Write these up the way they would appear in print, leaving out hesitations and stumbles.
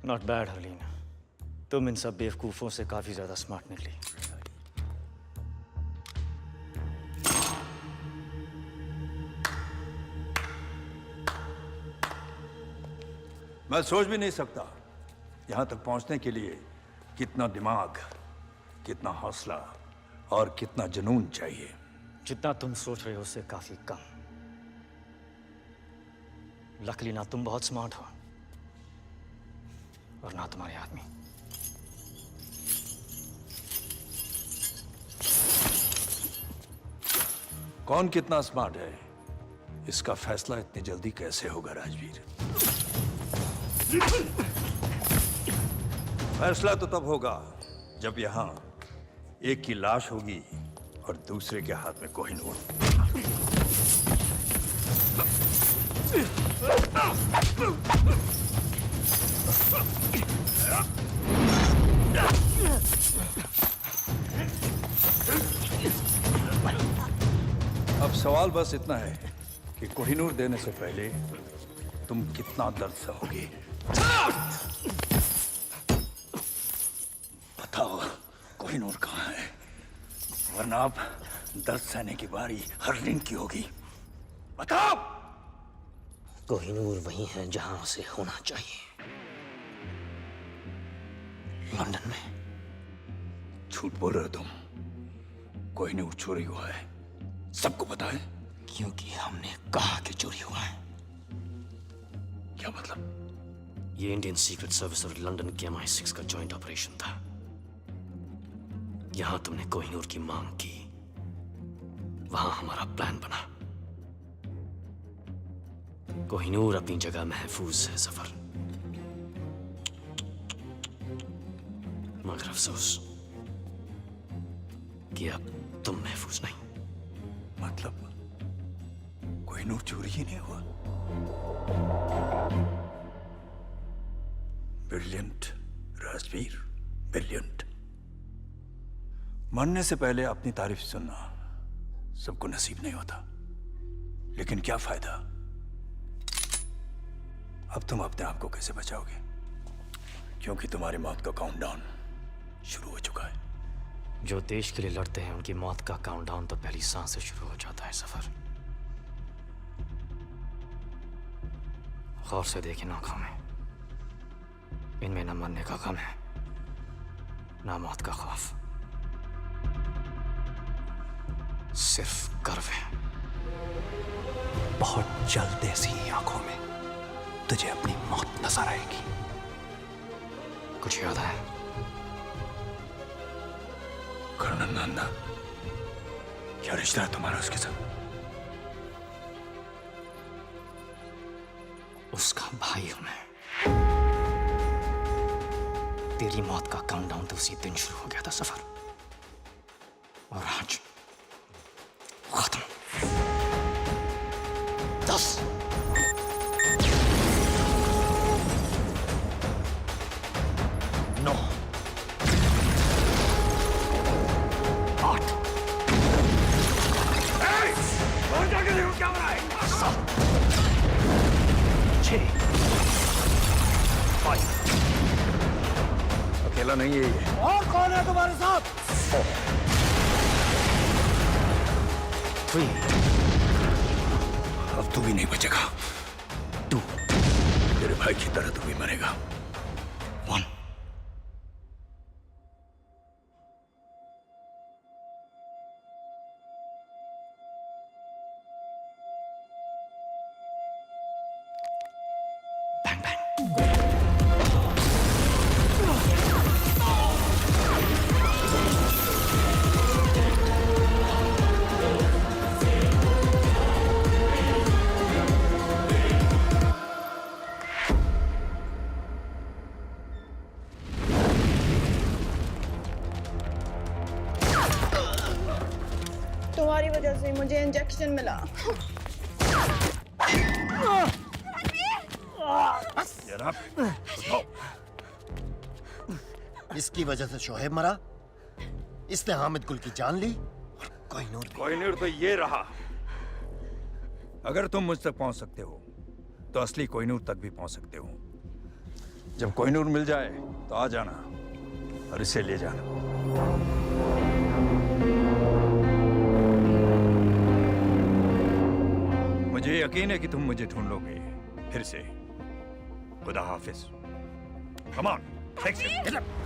Not bad Harleen, तुम इन सब बेवकूफों से काफी ज्यादा स्मार्ट निकली। मैं सोच भी नहीं सकता यहां तक पहुंचने के लिए कितना दिमाग, कितना हौसला और कितना जुनून चाहिए। जितना तुम सोच रहे हो उससे काफी कम। लकीली ना तुम बहुत स्मार्ट हो और ना तुम्हारे आदमी। कौन कितना स्मार्ट है इसका फैसला इतनी जल्दी कैसे होगा राजवीर? फैसला तो तब होगा जब यहां एक की लाश होगी और दूसरे के हाथ में कोहिनूर। अब सवाल बस इतना है कि कोहिनूर देने से पहले तुम कितना दर्द सहोगे। बताओ कोहिनूर कहाँ है, वरना अब दर्द सहने की बारी हरलीन की होगी। बताओ। कोहिनूर वही है जहां उसे होना चाहिए, लंदन में। झूठ बोल रहे हो तुम। कोहिनूर चोरी हुआ है, सबको पता है। क्योंकि हमने कहा कि चोरी हुआ है। क्या मतलब? ये इंडियन सीक्रेट सर्विस और लंदन के MI6 का जॉइंट ऑपरेशन था। यहां तुमने कोहिनूर की मांग की, वहां हमारा प्लान बना। कोहिनूर अपनी जगह महफूज है सफर, मगर अफसोस कि अब तुम महफूज नहीं। मतलब कोहिनूर चोरी ही नहीं हुआ? Brilliant Rajveer, brilliant. मरने से पहले अपनी तारीफ सुनना सबको नसीब नहीं होता, लेकिन क्या फायदा? अब तुम अपने आप को कैसे बचाओगे? क्योंकि तुम्हारी मौत का काउंटडाउन शुरू हो चुका है। जो देश के लिए लड़ते हैं उनकी मौत का काउंटडाउन तो पहली सांस से शुरू हो जाता है सफर। गौर से देखें आंखों में, इनमें न मरने का गम है, ना मौत का खौफ, सिर्फ गर्व है। बहुत जल्द ऐसी आंखों में तुझे अपनी मौत नजर आएगी। कुछ याद है? कर्नल नंदा, क्या रिश्ता है तुम्हारा उसके साथ? उसका भाई हूं मैं। तेरी मौत का काउंटडाउन तो उसी दिन शुरू हो गया था सफर, और आज खत्म। 10 9 8 और जाके देखो क्या हो रहा है। 7 6 5 अकेला नहीं है ये। और कौन है तुम्हारे साथ? 4 3 अब तू भी नहीं बचेगा। 2 तेरे भाई की तरह तू भी मरेगा। 1 Bang bang. तुम्हारी वजह से मुझे इंजेक्शन मिला। इसकी वजह से शोहेब मरा, इसने हामिद गुल की जान ली, और कोहिनूर तो ये रहा। अगर तुम मुझ तक पहुंच सकते हो तो असली कोहिनूर तक भी पहुंच सकते हो। जब कोहिनूर मिल जाए तो आ जाना और इसे ले जाना। मुझे यकीन है कि तुम मुझे ढूंढ लोगे फिर से। खुदा हाफिज। Come on, fix it, get up.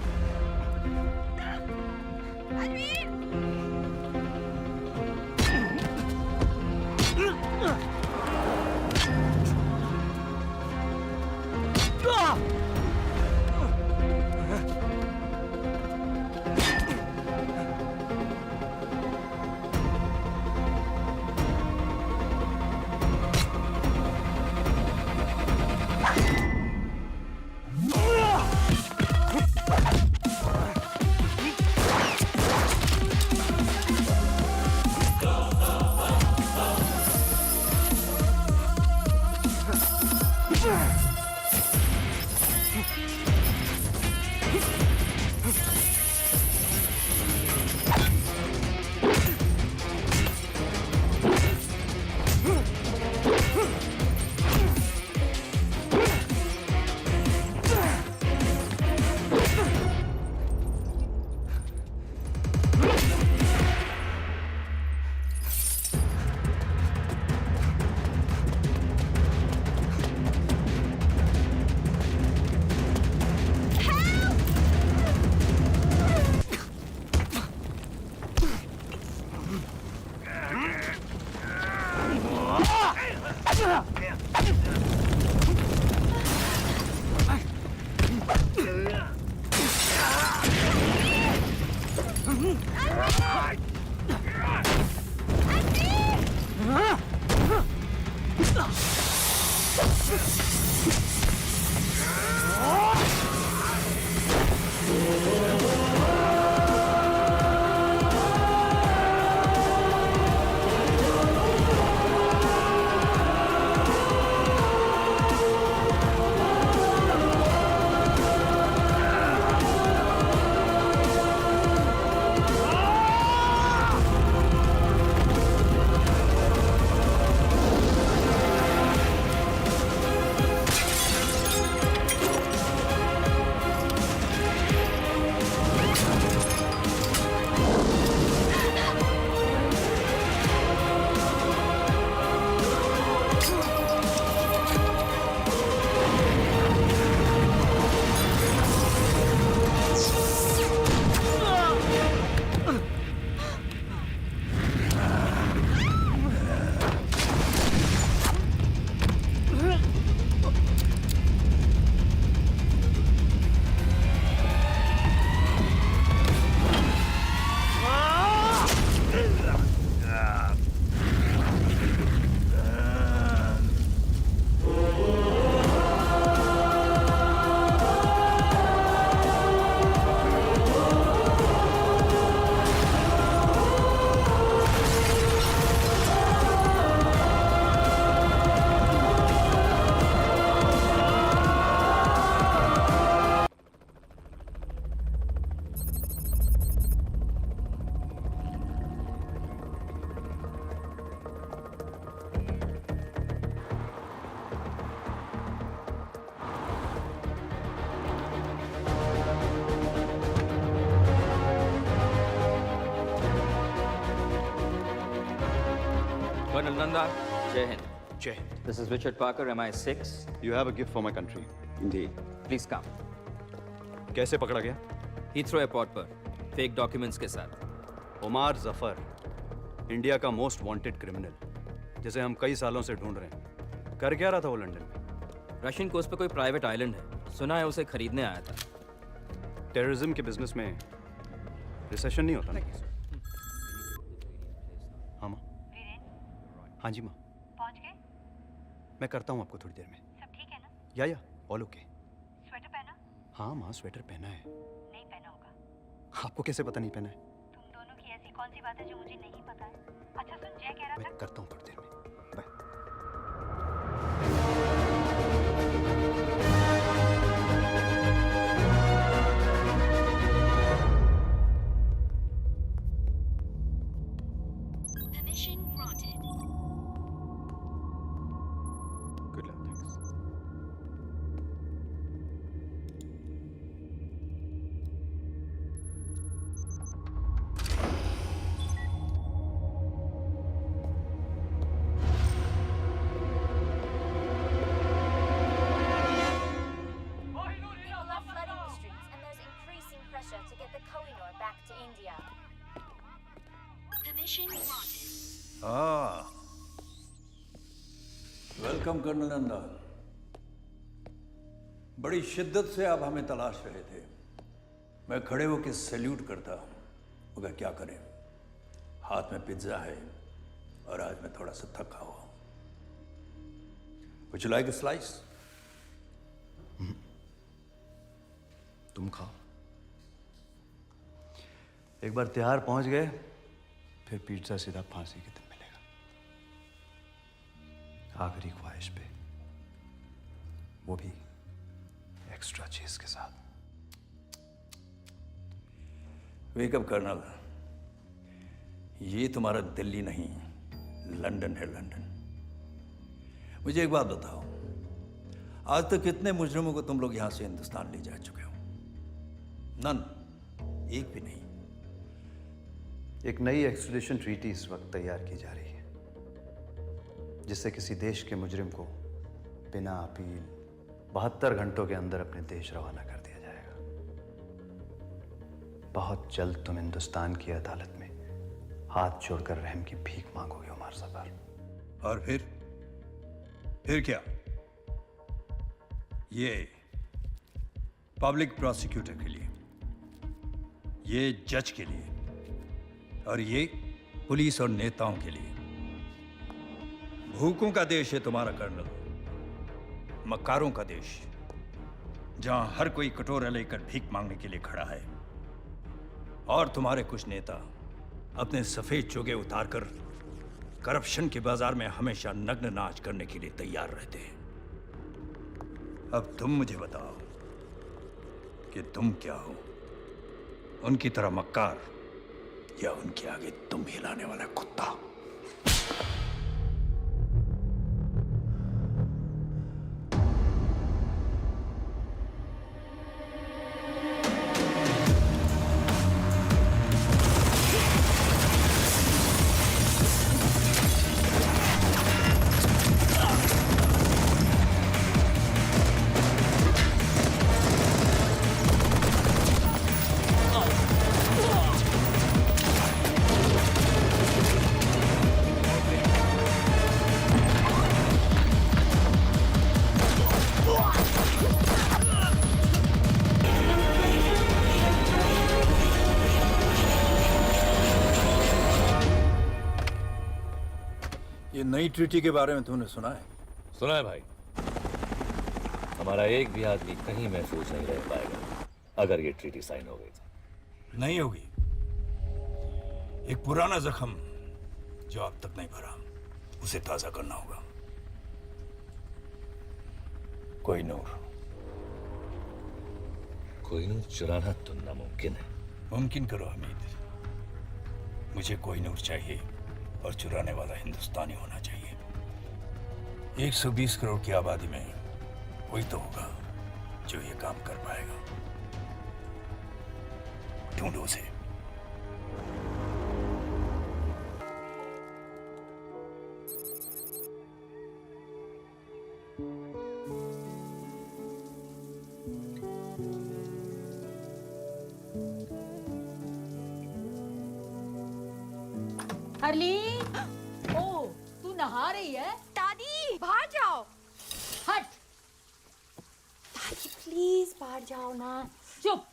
Colonel Nanda, Jai Hind. जय Hind. This is Richard Parker, MI6. You have a gift for my country. Indeed. Please come. कैसे पकड़ा गया? Heathrow Airport पर, fake documents के साथ. उमार जफर, इंडिया का मोस्ट वांटेड क्रिमिनल, जिसे हम कई सालों से ढूंढ रहे हैं। कर क्या रहा था वो लंदन में? रशियन कोस्ट पे कोई प्राइवेट आइलैंड है, सुना है उसे खरीदने आया था। टेररिज्म के बिजनेस में रिसेशन नहीं होता ना? हाँ माँ। हाँ जी माँ। पहुंच गए? मैं करता हूँ आपको थोड़ी देर में। सब ठीक है ना? या ऑल ओके। स्वेटर पहना? हाँ माँ, स्वेटर पहना है। नहीं पहना होगा। आपको कैसे पता नहीं पहना है? तुम दोनों की ऐसी कौन सी बात है जो मुझे नहीं पता है? अच्छा सुन, जय कह रहा मैं था। करता हूँ थोड़ी देर में। Bye. Permission granted. Good luck, thanks. हाँ, वेलकम कर्नल नंदा। बड़ी शिद्दत से आप हमें तलाश रहे थे। मैं खड़े होकर सैल्यूट करता, मगर क्या करें, हाथ में पिज्जा है और आज मैं थोड़ा सा थका हुआ हूं। Would you like a slice? तुम खाओ। एक बार तिहाड़ पहुंच गए फिर पिज्जा सीधा फांसी के दिन मिलेगा, आखिरी ख्वाहिश पे, वो भी एक्स्ट्रा चीज के साथ। वेकअप कर्नल, ये तुम्हारा दिल्ली नहीं, लंदन है, लंदन। मुझे एक बात बताओ, आज तक कितने मुजरिमों को तुम लोग यहां से हिंदुस्तान ले जा चुके हो? नन, एक भी नहीं। एक नई एक्स्ट्रेडिशन ट्रीटी इस वक्त तैयार की जा रही है, जिससे किसी देश के मुजरिम को बिना अपील 72 घंटों के अंदर अपने देश रवाना कर दिया जाएगा। बहुत जल्द तुम हिंदुस्तान की अदालत में हाथ जोड़कर रहम की भीख मांगोगे उमर सफर। और फिर क्या? ये पब्लिक प्रोसिक्यूटर के लिए, ये जज के लिए, और ये पुलिस और नेताओं के लिए। भूखों का देश है तुम्हारा कर्नल, मक्कारों का देश, जहां हर कोई कटोरा लेकर भीख मांगने के लिए खड़ा है। और तुम्हारे कुछ नेता अपने सफेद चोगे उतारकर करप्शन के बाजार में हमेशा नग्न नाच करने के लिए तैयार रहते हैं। अब तुम मुझे बताओ कि तुम क्या हो, उनकी तरह मक्कार या उनके आगे तुम हिलाने वाला कुत्ता? ये नई ट्रीटी के बारे में तुमने सुना है? सुना है भाई। हमारा एक भी आदमी कहीं महफूज नहीं रह पाएगा अगर ये ट्रीटी साइन हो गई तो। नहीं होगी। एक पुराना जख्म जो अब तक नहीं भरा, उसे ताजा करना होगा। कोहिनूर। कोहिनूर चुराना तो नामुमकिन है। मुमकिन करो हमीद। मुझे कोहिनूर चाहिए और चुराने वाला हिंदुस्तानी होना चाहिए। 120 करोड़ की आबादी में कोई तो होगा जो ये काम कर पाएगा। ढूंढो उसे। हरली, ओ, तू नहा रही है? दादी बाहर जाओ। हट। दादी प्लीज बाहर जाओ ना। चुप।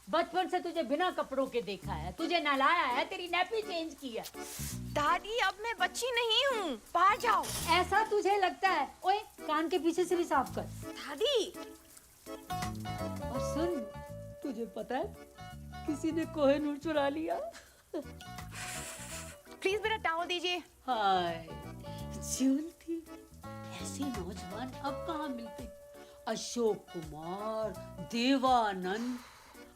बचपन से तुझे बिना कपड़ों के देखा है, तुझे नहलाया है, तेरी नैपी चेंज की है। दादी अब मैं बच्ची नहीं हूँ, बाहर जाओ। ऐसा तुझे लगता है? ओए, कान के पीछे से भी साफ कर। दादी। और सुन, तुझे पता है किसी ने कोहिनूर चुरा लिया। प्लीज मेरा टावल दीजिए। हाय, झूलती ऐसे नौजवान अब कहाँ मिलते? Ashok Kumar, Devanand.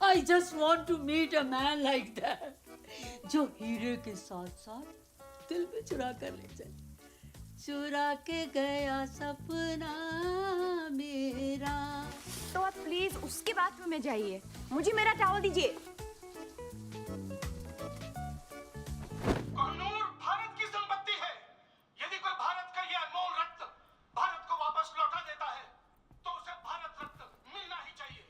I just want to meet a man like that, जो हीरे के साथ साथ दिल में चुरा कर ले जाए। चुरा के गया सपना मेरा। तो आप प्लीज उसके बाथरूम में जाइए, मुझे मेरा टावल दीजिए। कोहिनूर भारत की संपत्ति है। यदि कोई भारत का ये अनमोल रत्न भारत को वापस लौटा देता है तो उसे भारत रत्न मिलना ही चाहिए।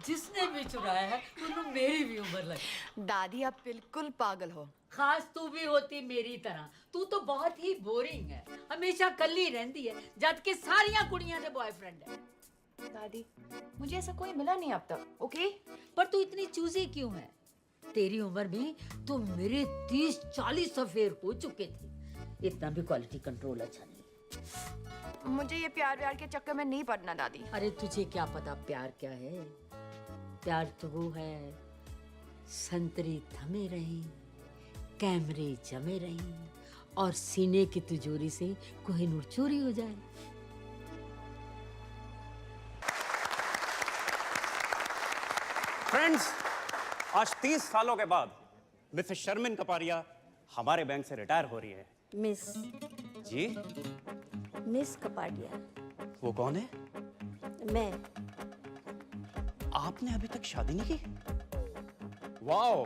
जिसने भी चुराया है उन्होंने मेरी भी उम्र लगी। दादी आप बिल्कुल पागल हो। खास तू भी होती मेरी तरह। तू तो बहुत ही बोरिंग है, हमेशा कल्ली रहती है, जबकि सारियां कुड़ियां दे बॉयफ्रेंड है। दादी मुझे ऐसा कोई मिला नहीं अब तक, ओके? पर तू इतनी चूजी क्यों है? तेरी उम्र में तो मेरे 30-40 अफेयर हो चुके थे। इतना भी क्वालिटी कंट्रोल अच्छा नहीं। मुझे ये प्यार व्यार के चक्कर में नहीं पड़ना दादी। अरे तुझे क्या पता प्यार क्या है? प्यार तो वो है, संतरी थमे रही, कैमरे जमे रही और सीने की तिजोरी से कोहिनूर चोरी हो जाए। फ्रेंड्स, आज 30 सालों के बाद मिसेस शर्मिन कपारिया हमारे बैंक से रिटायर हो रही है। मिस जी? मिस कपाडिया। वो कौन है? मैं। आपने अभी तक शादी नहीं की? वाओ!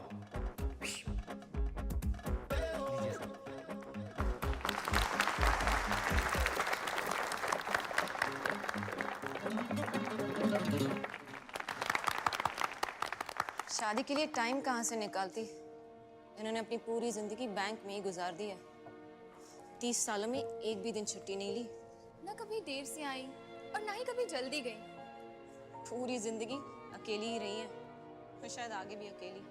शादी के लिए टाइम कहाँ से निकालती? इन्होंने अपनी पूरी जिंदगी बैंक में ही गुजार दी है। 30 सालों में एक भी दिन छुट्टी नहीं ली। ना कभी देर से आई और ना ही कभी जल्दी गई। पूरी जिंदगी अकेली ही रही है और शायद आगे भी अकेली।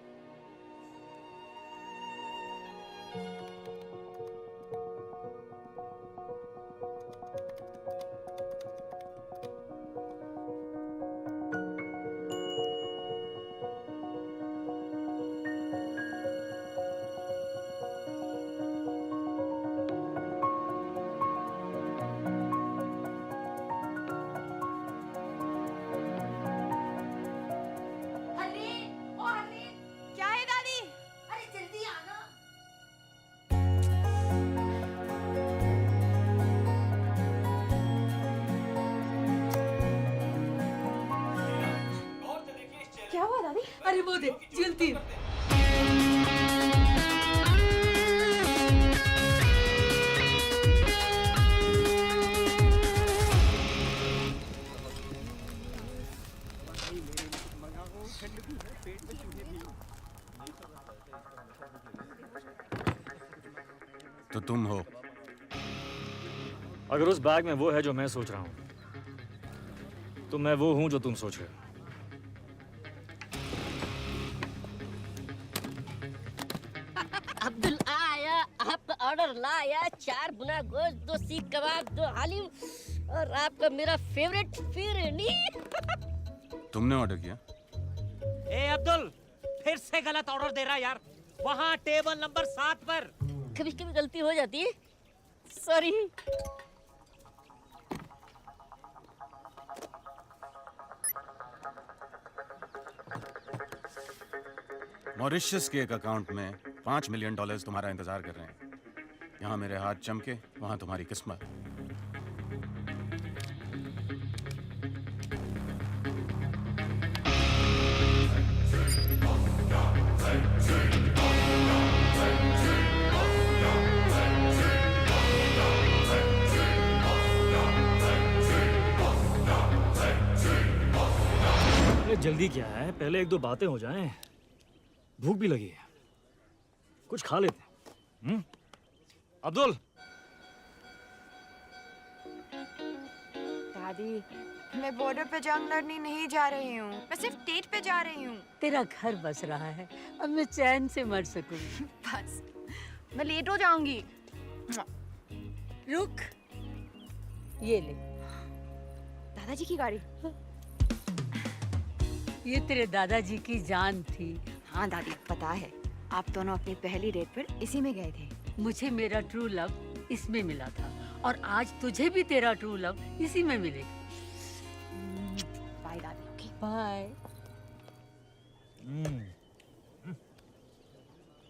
क्या है दादी? अरे जल्दी आना। क्या हुआ दादी? अरे वो देख जल्दी। तो तुम हो? अगर उस बैग में वो है जो मैं सोच रहा हूं, तो मैं वो हूं जो तुम सोच रहे हो। अब्दुल आया, आपका ऑर्डर लाया। 4 बुना गोश्त, 2 सीख कबाब, 2 हालीम और आपका मेरा फेवरेट फिरनी। तुमने ऑर्डर किया? ए अब्दुल, फिर से गलत ऑर्डर दे रहा यार। वहाँ टेबल नंबर 7 पर। कभी कभी गलती हो जाती है, सॉरी। मॉरिशस के एक अकाउंट में $5 मिलियन तुम्हारा इंतजार कर रहे हैं। यहाँ मेरे हाथ चमके, वहाँ तुम्हारी किस्मत। जल्दी क्या है, पहले 1-2 बातें हो जाएं। भूख भी लगी है, कुछ खा लेते हैं। अब्दुल। दादी मैं बॉर्डर पे जंग लड़ने नहीं जा रही हूँ, मैं सिर्फ डेट पे जा रही हूँ। तेरा घर बस रहा है, अब मैं चैन से मर सकूं। बस मैं लेट हो जाऊंगी। रुक, ये ले। दादाजी की गाड़ी। ये तेरे दादाजी की जान थी। हाँ दादी पता है, आप दोनों अपनी पहली डेट पर इसी में गए थे। मुझे मेरा ट्रू लव इसमें मिला था और आज तुझे भी तेरा ट्रू लव इसी में मिलेगा। बाय दादी। Okay bye.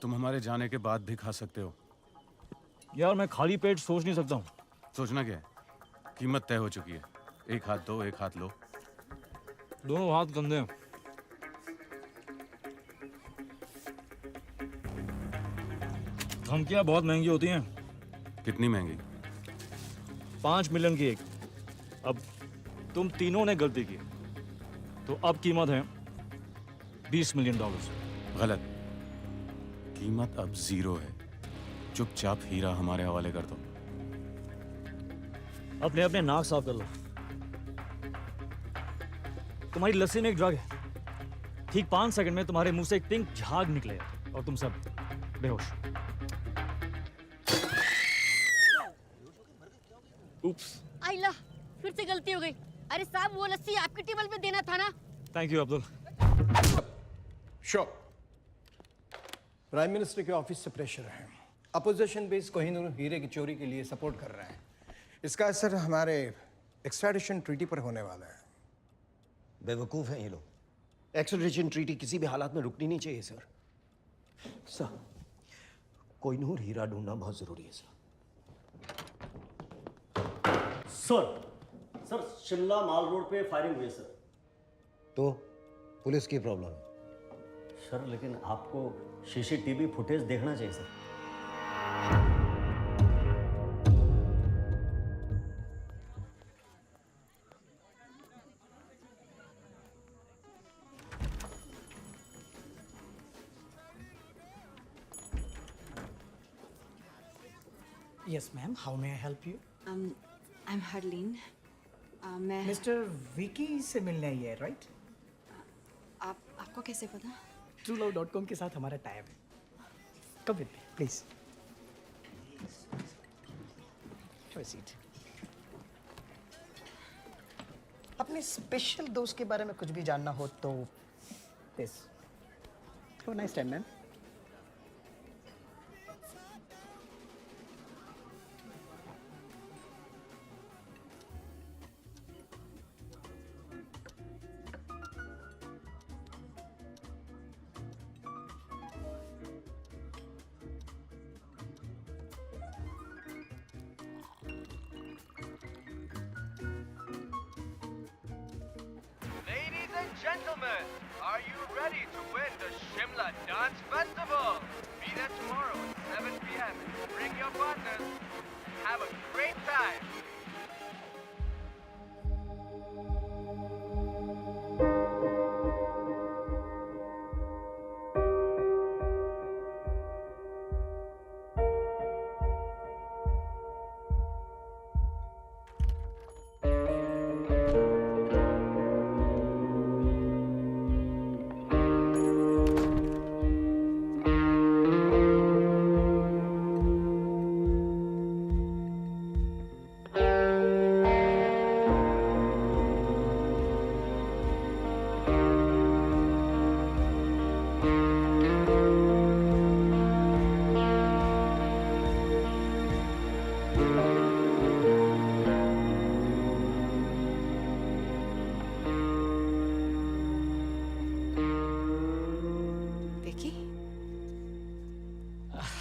तुम हमारे जाने के बाद भी खा सकते हो। यार मैं खाली पेट सोच नहीं सकता हूँ। सोचना क्या है? कीमत तय हो चुकी है। एक हाथ दो, एक हाथ लो। दोनों हाथ गंदे हैं। धमकियाँ बहुत महंगी होती हैं। कितनी महंगी? 5 मिलियन की एक। अब तुम तीनों ने गलती की, तो अब कीमत है $20 मिलियन। गलत। कीमत अब 0 है। चुपचाप हीरा हमारे हवाले कर दो। अपने अपने नाक साफ कर लो। तुम्हारी लस्सी में एक ड्रग है, ठीक 5 सेकंड में तुम्हारे मुंह से एक पिंक झाग निकलेगा और तुम सब बेहोश। उप्स। आइला, फिर से गलती हो गई। अरे साहब, वो लस्सी आपकी टेबल पे देना था ना। Thank you Abdul. Show prime minister के ऑफिस से प्रेशर है। अपोजिशन बेस कोहिनूर हीरे की चोरी के लिए सपोर्ट कर रहे हैं। इसका असर हमारे एक्सट्रैडिशन ट्रीटी पर होने वाला है। बेवकूफ हैं ये लोग। एक्सट्रैडिशन ट्रीटी किसी भी हालात में रुकनी नहीं चाहिए सर। सर, कोहिनूर हीरा ढूंढना बहुत जरूरी है सर। सर शिमला माल रोड पे फायरिंग हुई है सर। तो पुलिस की प्रॉब्लम है सर, लेकिन आपको सीसीटीवी फुटेज देखना चाहिए sir. Yes, ma'am. How may I help you? I'm Harleen. मैं Mr. विकी से मिलने आई है, right? आपको कैसे पता? TrueLove.com के साथ हमारा टाइप है। Come with me, please. Have a seat. अपने स्पेशल दोस्त के बारे में कुछ भी जानना हो तो this. Have a nice time, ma'am. Ladies and gentlemen, are you ready to win the Shimla Dance Festival? Be there tomorrow at 7 p.m. Bring your partners. Have a great time.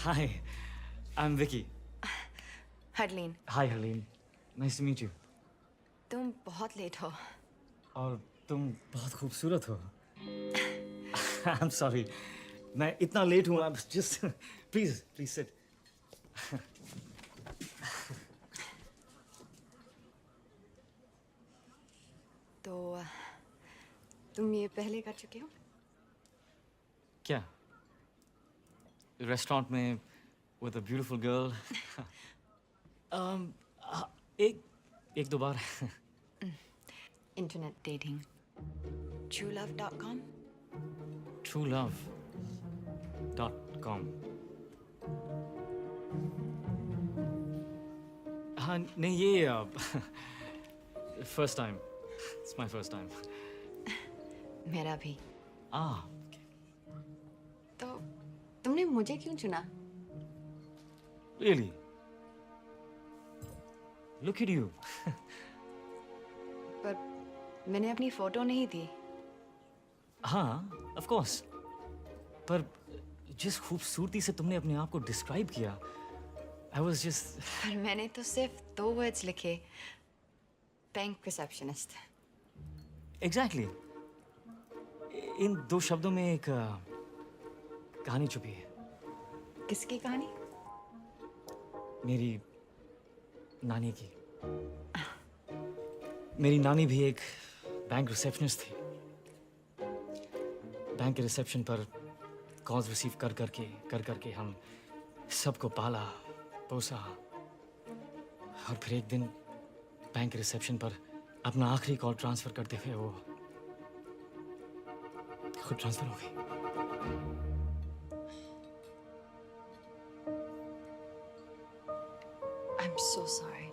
Hi, I'm Vicky. Harleen, Hi, Harleen. Nice to meet you. तुम बहुत late हो। और तुम बहुत खूबसूरत हो। I'm sorry. मैं इतना लेट हूँ। I'm just please sit. तो तुम ये पहले कर चुके हो? क्या? रेस्टोरेंट में with a beautiful girl. एक दो बार. Internet dating, truelove.com? truelove.com. हाँ नहीं ये first time. It's my first time. मेरा भी। Ah. तो तुमने मुझे क्यों चुना? Really? Look at you. पर मैंने अपनी फोटो नहीं दी। हाँ, of course. पर जिस खूबसूरती से तुमने अपने आप को डिस्क्राइब किया, I was just. पर मैंने तो सिर्फ 2 वर्ड्स लिखे, बैंक रिसेप्शनिस्ट। Exactly. इन 2 शब्दों में एक कहानी छुपी है। किसकी कहानी? मेरी नानी की। मेरी नानी भी एक बैंक रिसेप्शनिस्ट थी। बैंक के रिसेप्शन पर कॉल्स रिसीव कर करके हम सबको पाला पोसा, और फिर एक दिन बैंक के रिसेप्शन पर अपना आखिरी कॉल ट्रांसफर करते हुए वो खुद ट्रांसफर हो गई। I'm so sorry.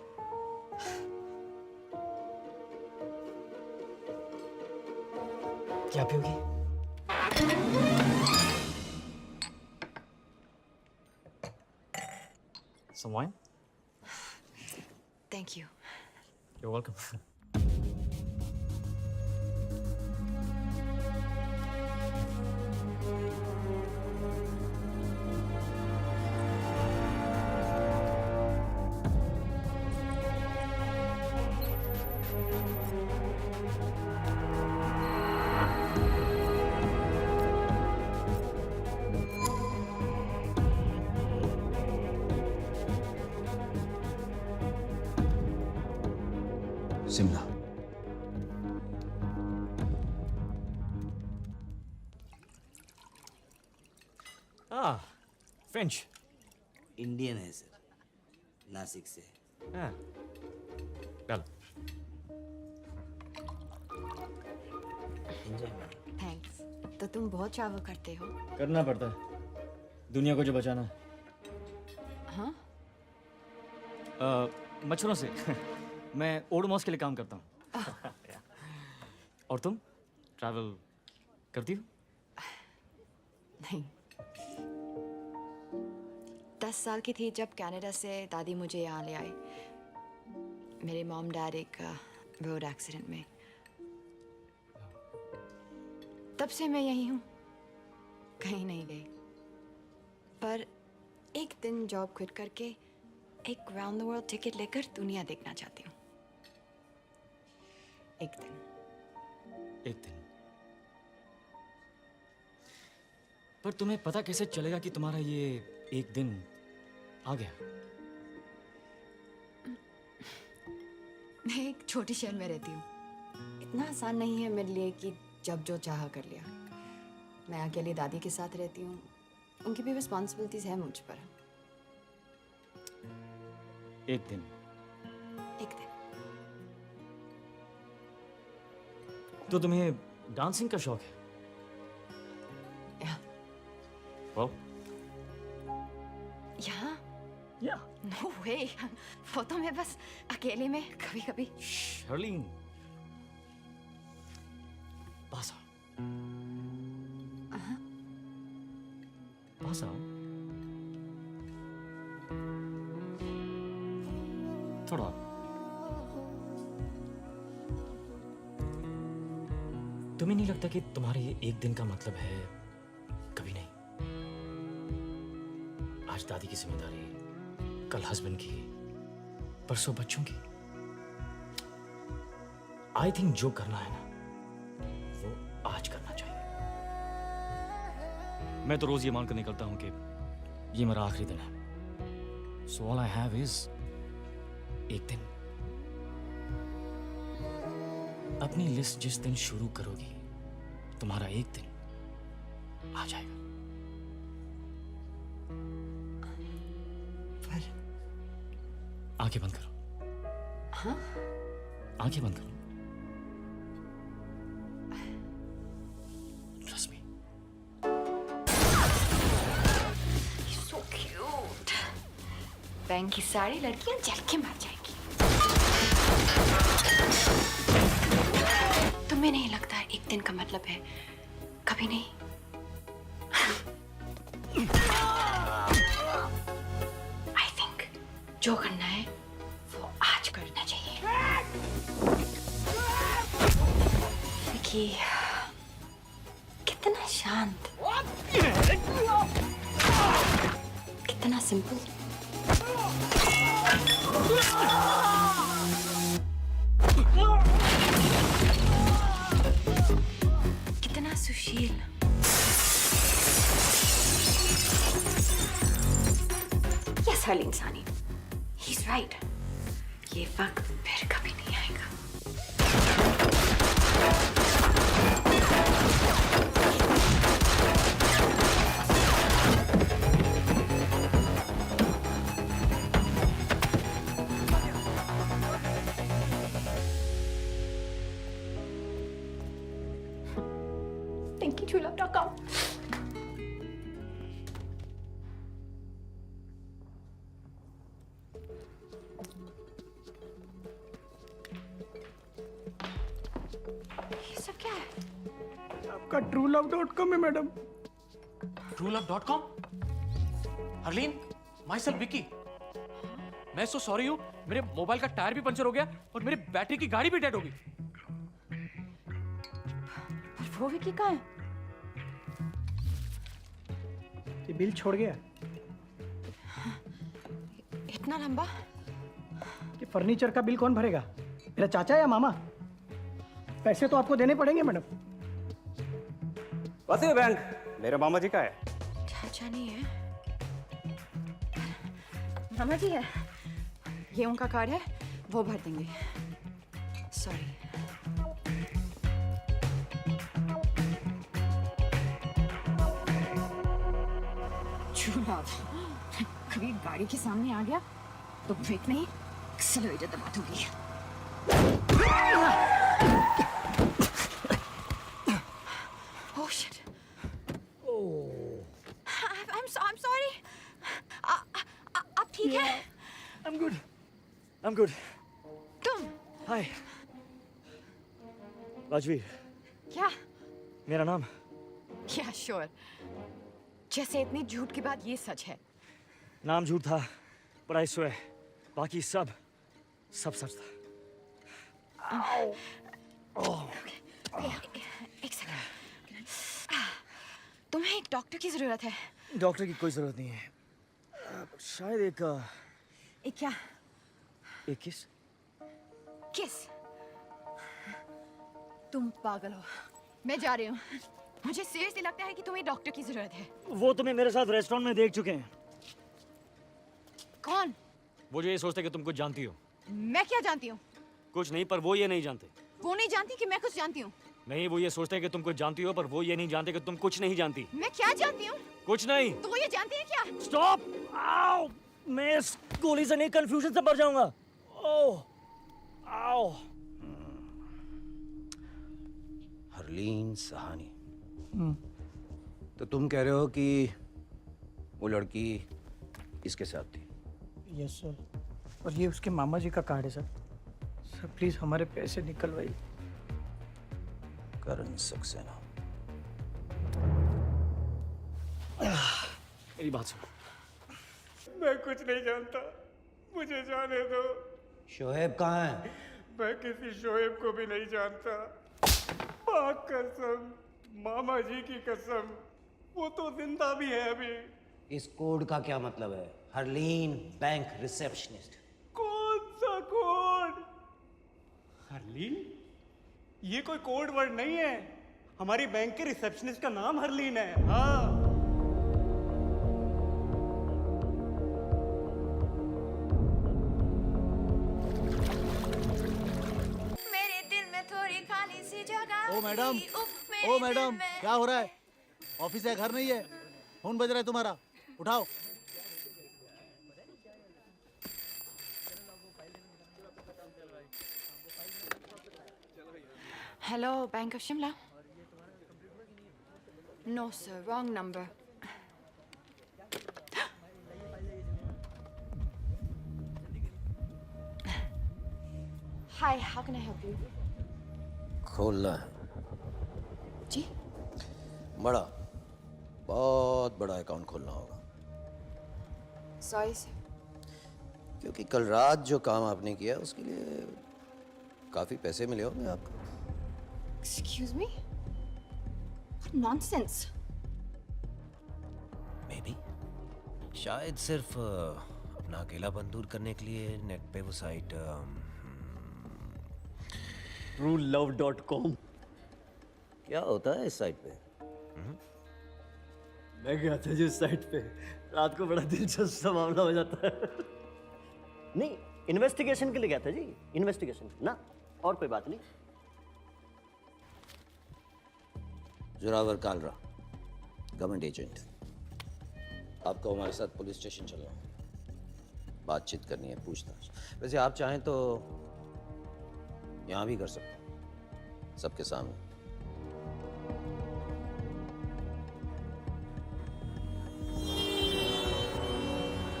क्या पियोगी? Some wine? Thank you. You're welcome. Shimla. French. Indian है सर, नासिक से। हाँ, चलो। थैंक्स। तो तुम बहुत ट्रैवल करते हो? करना पड़ता है दुनिया को जो बचाना है। हाँ? मच्छरों से। मैं ओडोमॉस के लिए काम करता हूँ। और तुम ट्रैवल करती हो? नहीं। 10 साल की थी जब कनाडा से दादी मुझे यहाँ ले आई। मेरे मॉम डैड एक रोड एक्सीडेंट में। तब से मैं यहीं हूँ, कहीं नहीं गई। पर एक दिन जॉब क्विट करके एक राउंड द वर्ल्ड टिकट लेकर दुनिया देखना चाहती हूँ। एक दिन। पर तुम्हें पता कैसे चलेगा कि तुम्हारा ये एक दिन आ गया? मैं एक छोटी शहर में रहती हूँ। इतना आसान नहीं है मेरे लिए कि जब जो चाहा कर लिया। मैं अकेली दादी के साथ रहती हूँ, उनकी भी रिस्पॉन्सिबिलिटीज है मुझ पर। एक दिन। तो तुम्हें डांसिंग का शौक है? Well? यहाँ? Yeah. No way. वो तो मैं बस अकेले में कभी-कभी। Sharleen. पास आओ। पास आओ। थोड़ा। तुम्हें नहीं लगता कि तुम्हारे ये एक दिन का मतलब है कभी नहीं? आज दादी की जिम्मेदारी, कल हस्बैंड की, परसों बच्चों की। आई थिंक जो करना है ना वो आज करना चाहिए। मैं तो रोज ये मानकर निकलता हूं कि ये मेरा आखिरी दिन है। So all I have is एक दिन। अपनी लिस्ट जिस दिन शुरू करोगी तुम्हारा एक दिन आ जाएगा। पर आंखें बंद करो। हाँ? आंखें बंद करो। Trust me. So cute. Bank की सारी लड़कियां जल के मर जाएंगी। तुम्हें नहीं लगता एक दिन का मतलब है कभी नहीं? I think जो करना है वो आज करना चाहिए। विकी, कितना शांत, कितना सिंपल। कितना सुशील। यस हर्लीन सानी, he's right. ये वक्त फिर कभी नहीं आएगा। truelove.com. ये सब क्या है? आपका truelove.com है madam. truelove.com? Harleen, my self Vicky. मैं सो सॉरी हूँ, मेरे मोबाइल का टायर भी पंचर हो गया और मेरी बैटरी की गाड़ी भी डेड हो गई। वो विकी कहाँ है? ये बिल छोड़ गया। इतना लंबा? ये फर्नीचर का बिल कौन भरेगा? मेरा चाचा या मामा? पैसे तो आपको देने पड़ेंगे मैडम। वैसे बैंक मेरे मामा जी का है। चाचा नहीं है, मामा जी है। ये उनका कार्ड है, वो भर देंगे। सॉरी। कभी गाड़ी के सामने आ गया तो ब्रेक नहीं, एक्सेलरेटर दबा दूंगी। Oh shit. I'm sorry. आप ठीक हैं? I'm good. I'm good. तुम? Hi. राजवीर, क्या? मेरा नाम। क्या श्योर? जैसे इतनी झूठ के बाद ये सच है। नाम झूठ था, but I swear, बाकी सब सच था। एक सेकंड। तुम्हें एक डॉक्टर की जरूरत है। डॉक्टर की कोई जरूरत नहीं है। शायद एक क्या? एक किस? किस? तुम पागल हो। मैं जा रही हूँ। मुझे सीरियसली लगता है कि तुम्हें डॉक्टर की जरूरत है। वो तुम्हें मेरे साथ रेस्टोरेंट में देख चुके हैं। कौन? वो जो ये सोचते कि तुम कुछ जानती हो। मैं क्या जानती हूँ? कुछ नहीं, पर वो ये नहीं जानते। वो नहीं जानती कि मैं कुछ जानती हूँ। नहीं, वो ये सोचते हैं कि तुम कुछ जानती हो, पर वो ये नहीं जानते कि तुम कुछ नहीं जानती। मैं क्या जानती हूँ? कुछ नहीं। तो वो ये जानती है क्या? स्टॉप! आओ! मैं इस गोली से नहीं, कंफ्यूजन से मर जाऊंगा। ओह! आओ! हरलीन सहानी। तो तुम कह रहे हो कि वो लड़की इसके साथ थी? Yes sir. और ये उसके मामा जी का कार्ड है सर। सर प्लीज हमारे पैसे निकलवाइए। करण सक्सेना। मेरी बात सुनो। मैं कुछ नहीं जानता, मुझे जाने दो। शोएब कहाँ है? मैं किसी शोएब को भी नहीं जानता। पाक कसम, मामा जी की कसम, वो तो जिंदा भी है अभी। इस कोड का क्या मतलब है? Harleen bank receptionist. कौन सा कोड? हरलीन? ये कोई कोड वर्ड नहीं है। हमारी बैंक के रिसेप्शनिस्ट का नाम हरलीन है। हाँ। मेरे दिल में थोड़ी खाली सी जगह। ओ मैडम, ओ मैडम, क्या हो रहा है? ऑफिस है, घर नहीं है? फोन बज रहा है तुम्हारा, उठाओ। Hello, bank of Shimla. No sir, wrong number. Hi, how can I help you? खोलना है। जी? बड़ा, बहुत बड़ा अकाउंट खोलना होगा। Sorry sir. क्योंकि कल रात जो काम आपने किया उसके लिए काफी पैसे मिले होंगे आपको। Excuse me? What nonsense! Maybe. शायद सिर्फ अपना अकेलापन दूर करने के लिए नेट पे वो साइट truelove.com। क्या होता है इस साइट पे? मैं गया था जिस साइट पे, रात को बड़ा दिलचस्प सा मामला हो जाता है। नहीं, इन्वेस्टिगेशन के लिए गया था जी, इन्वेस्टिगेशन ना, और कोई बात नहीं। Zorawar Kalra, government agent. आपको हमारे साथ पुलिस स्टेशन चलना है, बातचीत करनी है, पूछताछ। वैसे आप चाहें तो यहाँ भी कर सकते हैं, सबके सामने।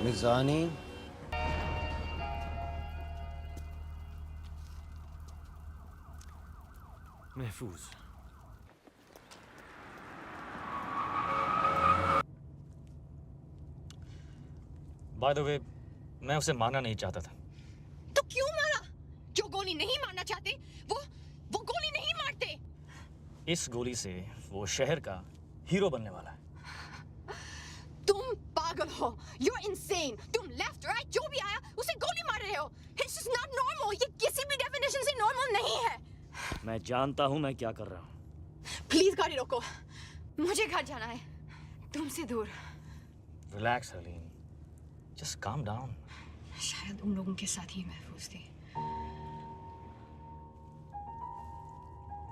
मिर्जानी, महफूज। बाय द वे, मैं उसे मारना नहीं चाहता था। तो क्यों मारा? जो गोली नहीं मारना चाहते वो गोली नहीं मारते। इस गोली से वो शहर का हीरो बनने वाला है। तुम पागल हो। You're insane. तुम लेफ्ट राइट जो भी आया उसे गोली मार रहे हो। It's just not normal. ये किसी भी डेफिनेशन से नॉर्मल नहीं है। मैं जानता हूं मैं क्या कर रहा हूं। प्लीज गाड़ी रोको, मुझे घर जाना है तुमसे दूर। Relax Harleen, just calm down. शायद उन लोगों के साथ ही महफूज थी।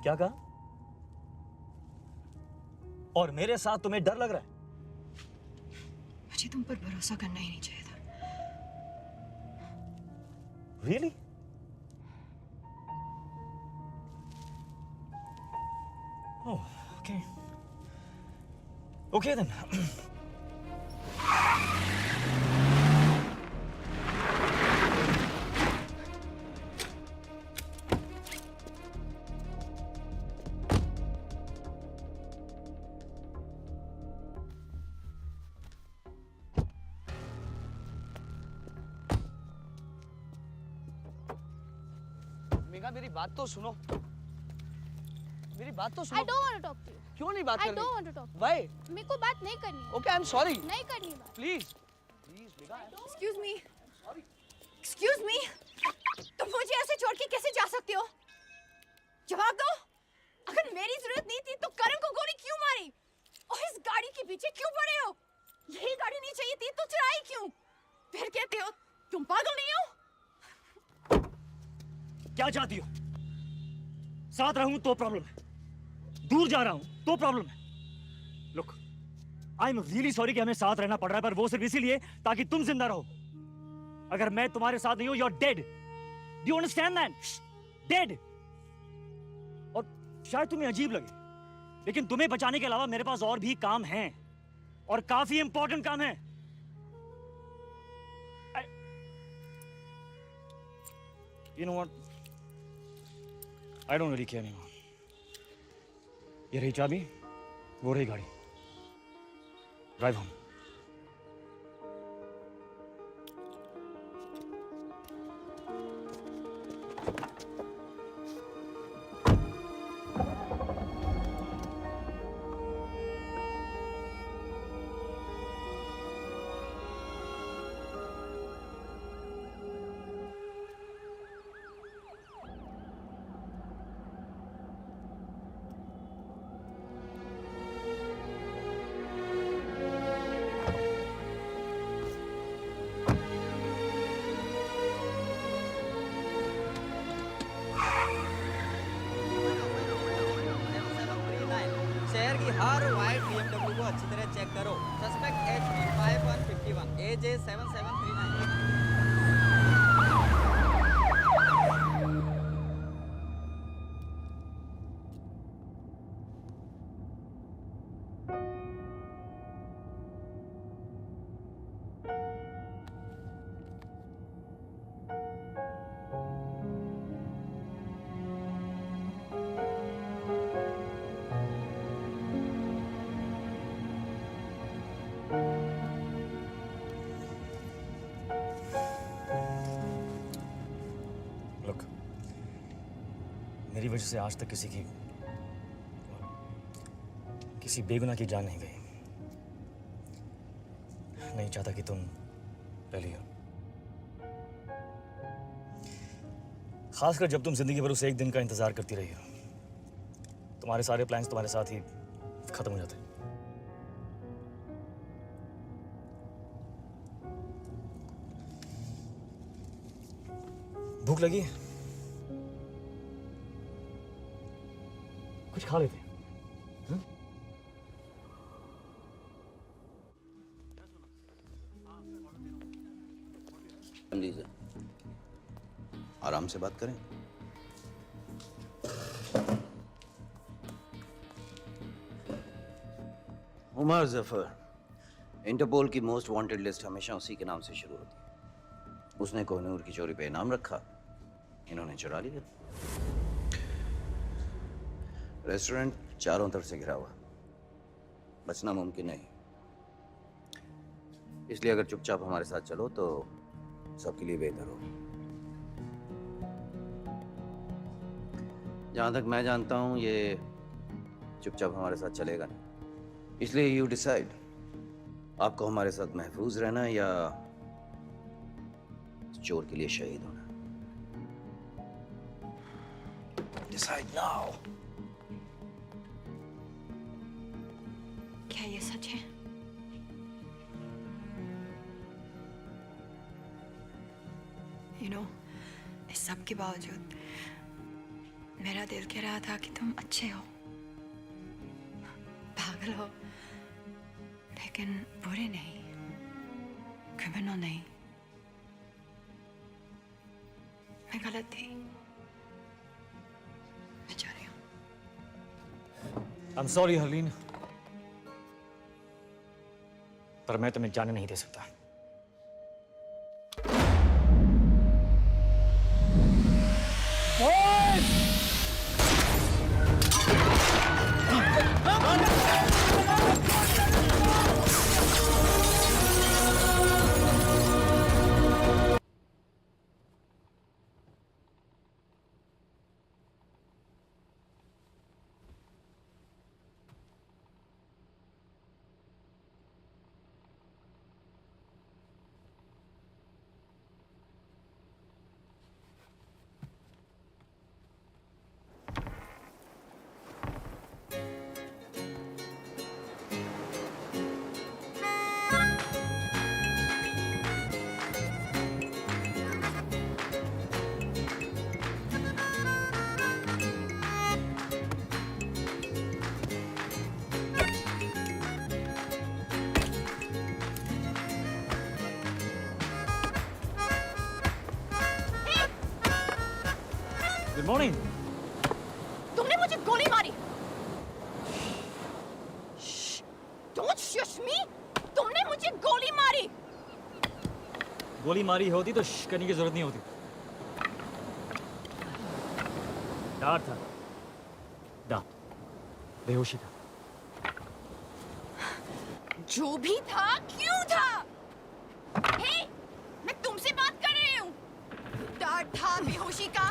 क्या कहा? और मेरे साथ तुम्हें डर लग रहा है? मुझे तुम पर भरोसा करना ही नहीं चाहिए था। Really? Oh, okay. Okay then. Megha, मेरी बात तो सुनो। मेरी बात तो सुनो। I don't want to talk to you. क्यों नहीं बात I करनी? don't want to talk to you. Why? मेरे को बात नहीं करनी है। Okay, I'm sorry. नहीं करनी बात। Please. Please, Megha. Excuse me. Excuse me. तुम मुझे ऐसे छोड़ के कैसे जा सकते हो? जवाब दो। अगर मेरी जरूरत नहीं थी तो करण को गोली क्यों मारी? और इस गाड़ी के पीछे क्यों पड़े हो? यही गाड़ी नहीं चाहिए थी तो चुराई क्यों? फिर कहते हो तुम पागल नहीं हो? क्या चाहती हो? साथ रहूं तो प्रॉब्लम है, दूर जा रहा हूं तो प्रॉब्लम है। Look, I am really sorry कि हमें साथ रहना पड़ रहा है, पर वो सिर्फ इसीलिए ताकि तुम जिंदा रहो। अगर मैं तुम्हारे साथ नहीं हूं, you are dead. Do you understand that? Dead. और शायद तुम्हें अजीब लगे, लेकिन तुम्हें बचाने के अलावा मेरे पास और भी काम हैं, और काफी इंपॉर्टेंट काम है। You know what? I don't really care anymore. ये रही चाबी, वो रही गाड़ी। Drive home. शहर की हर वाइट BMW को अच्छी तरह चेक करो। Suspect HP 5151 AJ 7739। मेरी वजह से आज तक किसी बेगुनाह की जान नहीं गई। नहीं चाहता कि तुम ले लियो, खासकर जब तुम जिंदगी भर उस एक दिन का इंतजार करती रही हो। तुम्हारे सारे प्लान्स तुम्हारे साथ ही खत्म हो जाते। भूख लगी? कुछ खा लेते। लीजिए, आराम से बात करें। उमर जफर, इंटरपोल की मोस्ट वांटेड लिस्ट हमेशा उसी के नाम से शुरू होती है। उसने कोहिनूर की चोरी पे इनाम रखा, इन्होंने चुरा लिया। रेस्टोरेंट चारों तरफ से घिरा हुआ, बचना मुमकिन नहीं। इसलिए अगर चुपचाप हमारे साथ चलो तो सबके लिए बेहतर हो। जहां तक मैं जानता हूं ये चुपचाप हमारे साथ चलेगा नहीं। इसलिए यू डिसाइड, आपको हमारे साथ महफूज रहना है या चोर के लिए शहीद होना। Decide now. क्या ये सच है? You know, इस सब के बावजूद मेरा दिल कह रहा था कि तुम अच्छे हो, पागल हो, लेकिन बुरे नहीं, क्रिमिनल नहीं। मैं गलत थी, मैं जा रही हूँ। I'm sorry हरलीन, पर मैं तुम्हें जाने नहीं दे सकता। Good morning. तुमने मुझे गोली मारी। Don't shush me! तुमने मुझे गोली मारी। गोली मारी होती तो श्श करने की जरूरत नहीं होती। डर था, डर, बेहोशी था। जो भी था, क्यों था? हे, मैं तुमसे बात कर रही हूँ। डर था बेहोशी का,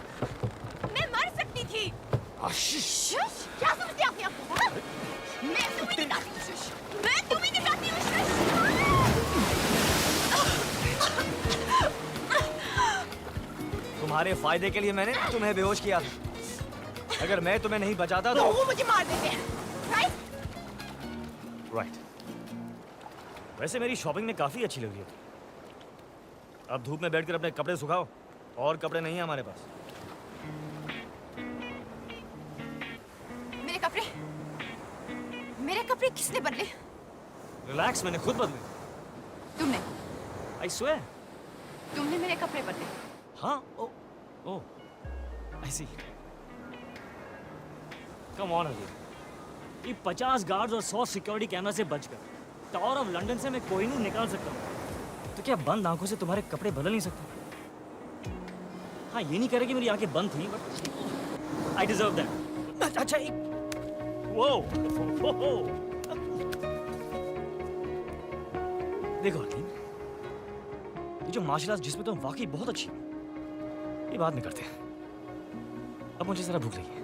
मैं मर सकती थी। शुश, क्या समझते आप यहाँ? हाँ? मैं तुम्हें दिखाती हूँ शुश, मैं तुम्हें दिखाती हूँ शुश। तुम्हारे फायदे के लिए मैंने तुम्हें बेहोश किया था। अगर मैं तुम्हें नहीं बचाता तो वो मुझे मार देते हैं, राइट? राइट। वैसे मेरी शॉपिंग में काफी अच्छी लग रही है। अब धूप में बैठकर अपने कपड़े सुखाओ, और कपड़े नहीं है हमारे पास। मेरे कपड़े किसने बदले? रिलैक्स, मैंने खुद बदले। तुमने? I swear। तुमने मेरे कपड़े बदले? हाँ, ओ, ओ, I see। Come on Ali, ये 50 गार्ड्स और 100 सिक्योरिटी कैमरा से बचकर टावर ऑफ लंदन से मैं कोहिनूर निकाल सकता हूँ, तो क्या बंद आंखों से तुम्हारे कपड़े बदल नहीं सकते? हाँ, ये नहीं कह रहे कि मेरी आंखें बंद थी, बट I deserve that। अच्छा, एक वो देखो हकीम, ये जो मार्शल आर्ट्स जिसमें तुम वाकई बहुत अच्छी, ये बाद में करते हैं। अब मुझे जरा भूख लगी है,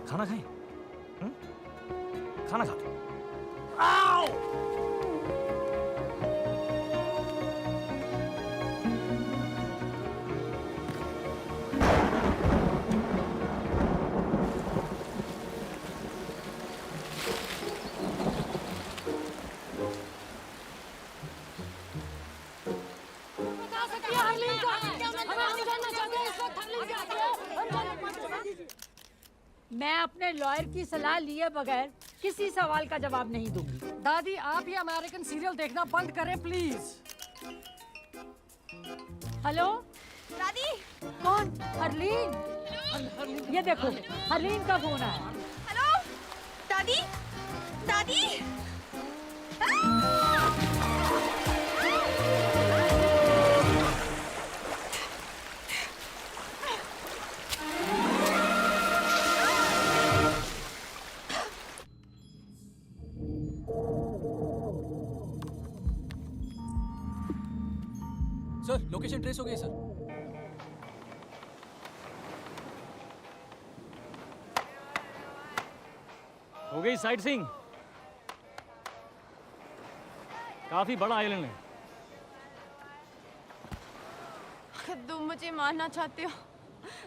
खाना खाएं? खाना खाते हैं। मैं अपने लॉयर की सलाह लिए बगैर किसी सवाल का जवाब नहीं दूंगी। दादी, आप ये अमेरिकन सीरियल देखना बंद करें प्लीज। हेलो दादी। कौन? हरलीन। ये देखो, हरलीन का फोन आया। हेलो दादी, दादी। लोकेशन ट्रेस हो गई सर। हो गई साइट सीइंग। काफी बड़ा आइलैंड है। अगर तुम मुझे मारना चाहते हो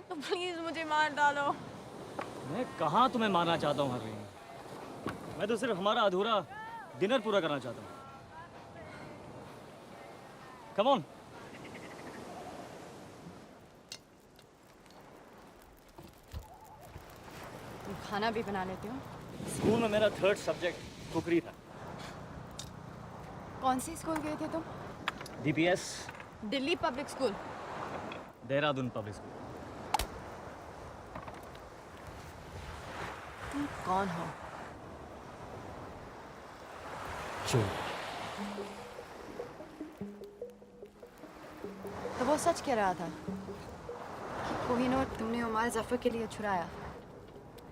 तो प्लीज मुझे मार डालो। मैं कहाँ तुम्हें मारना चाहता हूँ हरलीन। मैं तो सिर्फ हमारा अधूरा डिनर पूरा करना चाहता हूँ। Come on. तुम खाना भी बना लेते हो? स्कूल में मेरा 3rd सब्जेक्ट कुकरी था। कौन से स्कूल गए थे तुम? DPS, Delhi public school. Dehradun public school. तुम कौन हो? चोर। तो वो सच कह रहा था कि कोहिनूर तुमने उमर जफर के लिए छुड़ाया।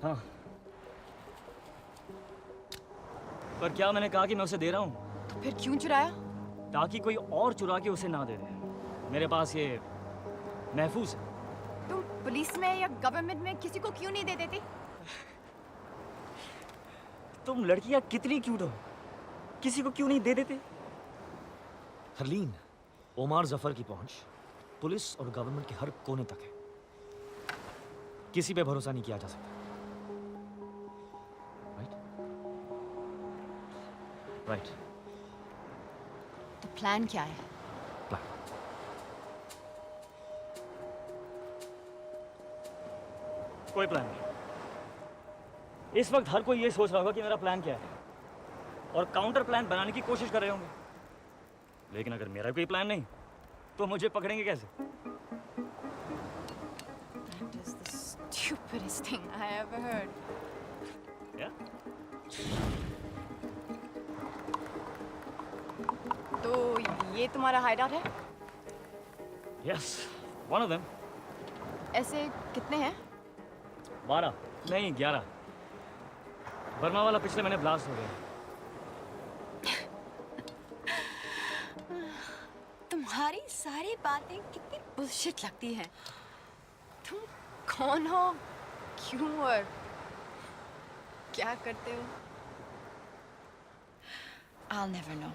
हाँ। पर क्या मैंने कहा कि मैं उसे दे रहा हूँ? तो फिर क्यों चुराया? ताकि कोई और चुरा के उसे ना दे दे। मेरे पास ये महफूज है। तुम पुलिस में या गवर्नमेंट में किसी को क्यों नहीं दे देते? तुम लड़कियां कितनी क्यूट हो, किसी को क्यों नहीं दे देते? हरलीन, ओमार जफर की पहुंच पुलिस और गवर्नमेंट के हर कोने तक है। किसी पे भरोसा नहीं किया जा सकता। राइट। तो प्लान क्या है? कोई प्लान नहीं। इस वक्त हर कोई ये सोच रहा होगा कि मेरा प्लान क्या है और काउंटर प्लान बनाने की कोशिश कर रहे होंगे। लेकिन अगर मेरा कोई प्लान नहीं तो मुझे पकड़ेंगे कैसे? That is the stupidest thing I ever heard. Yeah? तो ये तुम्हारा हाइडआउट है? Yes, one of them. ऐसे कितने हैं? 12 नहीं 11। बर्मा वाला पिछले महीने ब्लास्ट हो गया। तुम्हारी सारी बातें कितनी बुलशिट लगती हैं। तुम कौन हो, क्यों और क्या करते हो? I'll never know.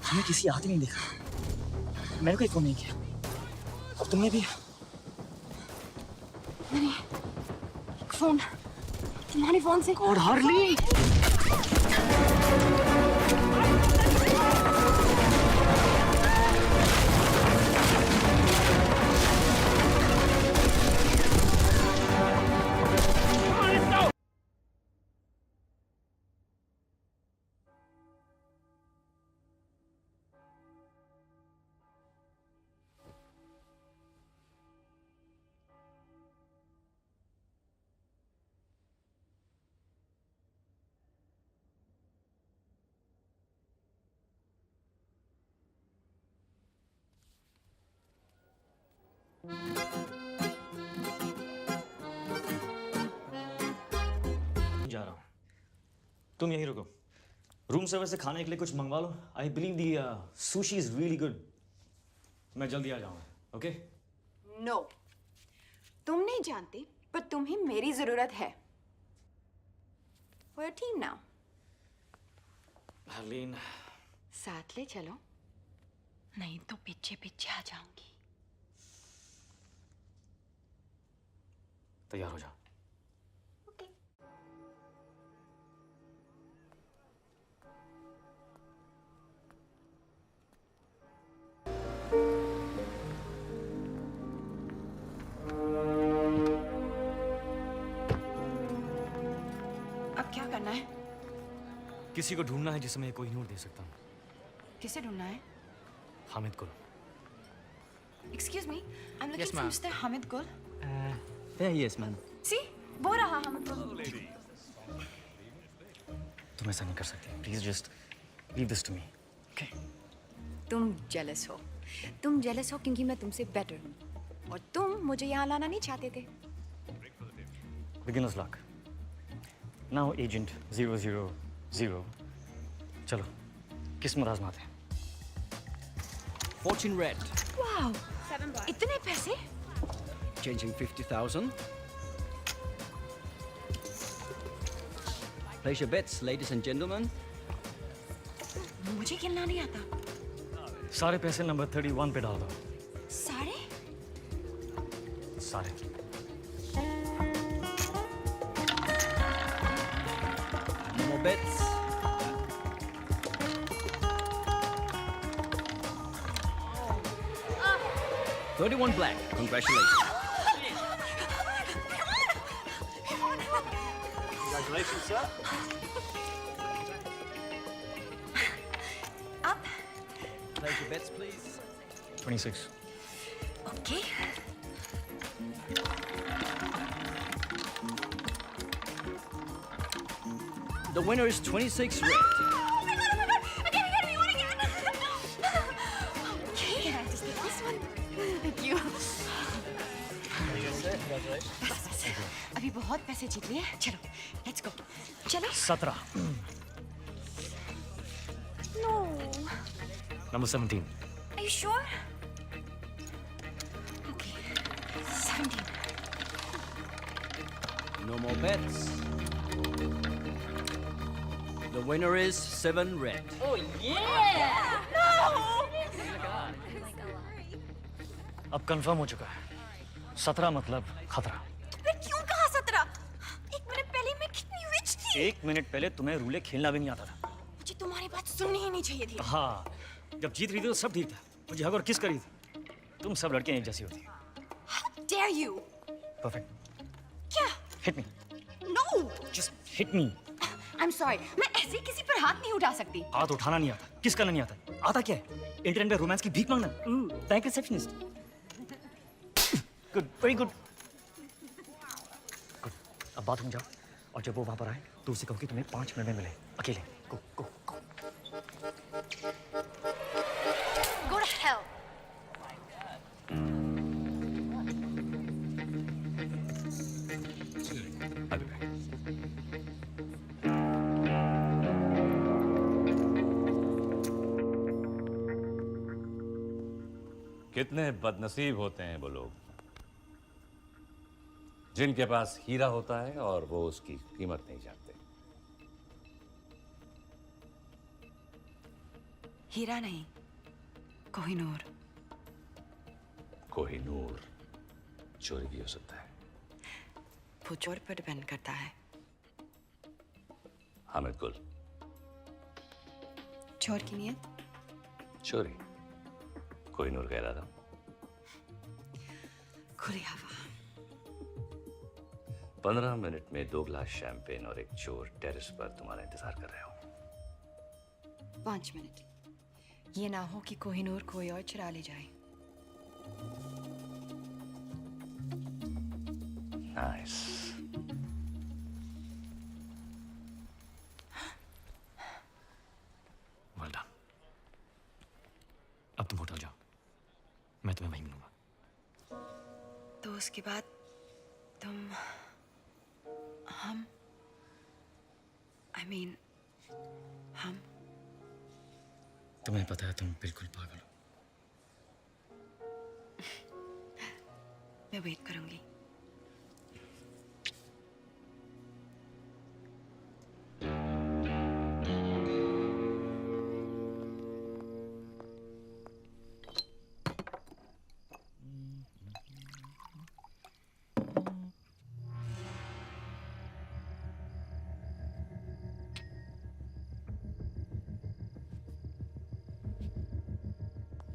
हमें किसी आते नहीं देखा। मैंने कोई फोन नहीं किया। अब तुमने भी? मैंने एक फोन तुम्हारे फोन से। और हरलीन! जा रहा हूँ। तुम यहीं रुको। रूम सर्विस से खाने के लिए कुछ मंगवा लो। I believe the sushi is really good. मैं जल्दी आ जाऊंगा। ओके? नो, तुम नहीं जानते पर तुम्हें मेरी जरूरत है। We're a team now. Harleen, साथ ले चलो, नहीं तो पीछे पीछे आ जाऊंगी। तैयार हो जा। अब क्या करना है? किसी को ढूंढना है जिसे मैं कोहिनूर दे सकता हूँ। किसे ढूंढना है? हामिद को। Excuse me, I'm looking Yes, for ma'am. Mr. Hamid Gul. There he is, man. See, वो रहा Hamid Gul. तुम ऐसा नहीं कर सकते। Please just leave this to me. तुम jealous हो, तुम जेलस हो क्योंकि मैं तुमसे बेटर हूँ और तुम मुझे यहाँ लाना नहीं चाहते थे। Beginner's luck. Now Agent 000. चलो किस्मत आजमाते हैं। Fortune red. वाह, इतने पैसे? Changing 50,000. Place your bets, ladies and gentlemen. मुझे खेलना नहीं आता। सारे पैसे नंबर 31 पे डाल दो। सारे? सारे। No more bets. $31 black. Congratulations. Congratulations, sir. Place your bets, please. 26. Okay. The winner is 26 red. Okay, can I just get this one? Thank you. बस, अभी बहुत पैसे जीत लिए। चलो, let's go. चलो। 17. No. Number 17. Are you sure? Okay. 17. No more bets. The winner is 7 red. Oh yeah! No! अब confirm हो चुका है। 17 मतलब खतरा। मैं क्यों कहा 17? एक मिनट पहले मैं कितनी रिच थी। एक मिनट पहले तुम्हें रूले खेलना भी नहीं आता था। मुझे तुम्हारी बात सुननी ही नहीं चाहिए थी। हाँ, जब जीत रही थी तो सब ठीक था। मुझे हग और किस करी थी। तुम सब लड़कियां एक जैसी होती। How dare you? Perfect. क्या? Hit me. No. Just hit me. I'm sorry. मैं ऐसे किसी पर हाथ नहीं उठा सकती। हाथ उठाना नहीं आता, किस करना नहीं आता। आता क्या है? इंटरनेट पे रोमांस की भीख मांगना। Bank receptionist. Good, very good. Good. अब बात हो जाओ और जब वो वहां पर आए तो उसे कहो कि तुम्हें 5 मिनट में मिले अकेले। गो गो गो। Go to hell. I'll be back. कितने बदनसीब होते हैं वो लोग जिनके पास हीरा होता है और वो उसकी कीमत नहीं जानते। हीरा नहीं, कोहिनूर। कोहिनूर चोरी भी हो सकता है। वो चोर पर डिपेंड करता है। हामिद गुल। चोर की नियत? चोरी। कोहिनूर कह रहा था। खुली हवा। 15 मिनट में 2 गिलास शैंपेन और एक चोर टेरेस पर तुम्हारा इंतजार कर रहे हो। 5 मिनट। ये ना हो कि कोहिनूर कोई और चुरा ले जाए। नाइस। Well done. अब तुम होटल जाओ, मैं तुम्हें वहीं मिलूंगा। तो उसके बाद तुम हम I mean हम तुम्हें पता है तुम बिल्कुल पागल हो। मैं वेट करूंगी।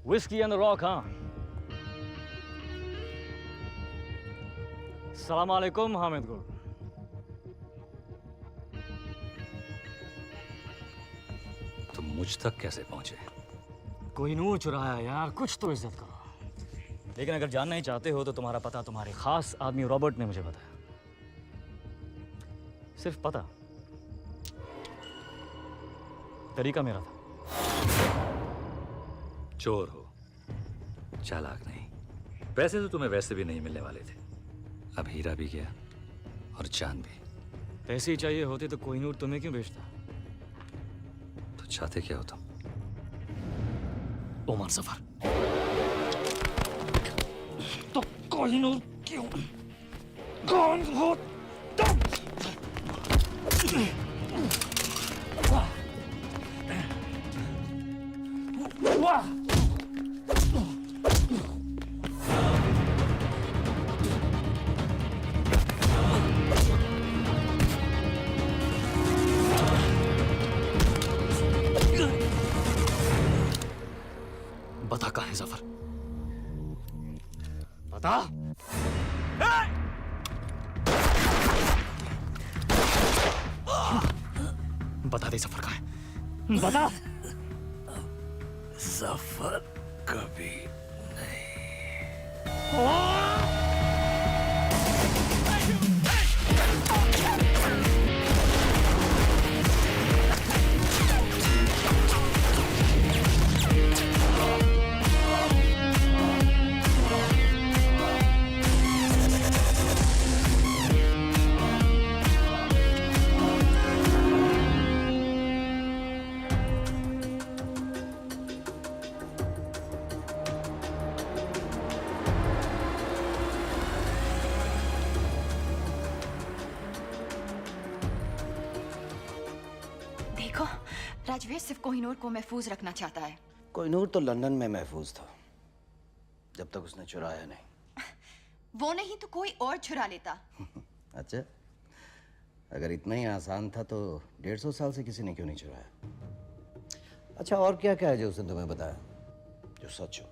Whiskey and the Rock, हाँ? सलाम अलैकुम हामिद गुल। तुम मुझ तक कैसे पहुंचे? कोहिनूर चुराया यार, कुछ तो इज्जत करो। लेकिन अगर जानना ही चाहते हो तो तुम्हारा पता तुम्हारे खास आदमी रॉबर्ट ने मुझे बताया। सिर्फ पता, तरीका मेरा था। चोर हो, चालाक नहीं। पैसे तो तुम्हें वैसे भी नहीं मिलने वाले थे, अब हीरा भी गया और चांद भी। पैसे ही चाहिए होते तो कोहिनूर तुम्हें क्यों बेचता? तो चाहते क्या हो तुम? ओमान सफर। तो कोहिनूर क्यों? कौन हो तुम? वाह! बता कहाँ है जफर? बता। बता दे जफर कहाँ है? बता। जफर कभी देखो, राजवीर सिर्फ कोहिनूर को महफूज रखना चाहता है। कोहिनूर तो लंदन में महफूज था, जब तक उसने चुराया नहीं। वो नहीं तो कोई और चुरा लेता। अच्छा, अगर इतना ही आसान था तो 150 साल से किसी ने क्यों नहीं चुराया? अच्छा, और क्या क्या है जो उसने तुम्हें बताया जो सच हो?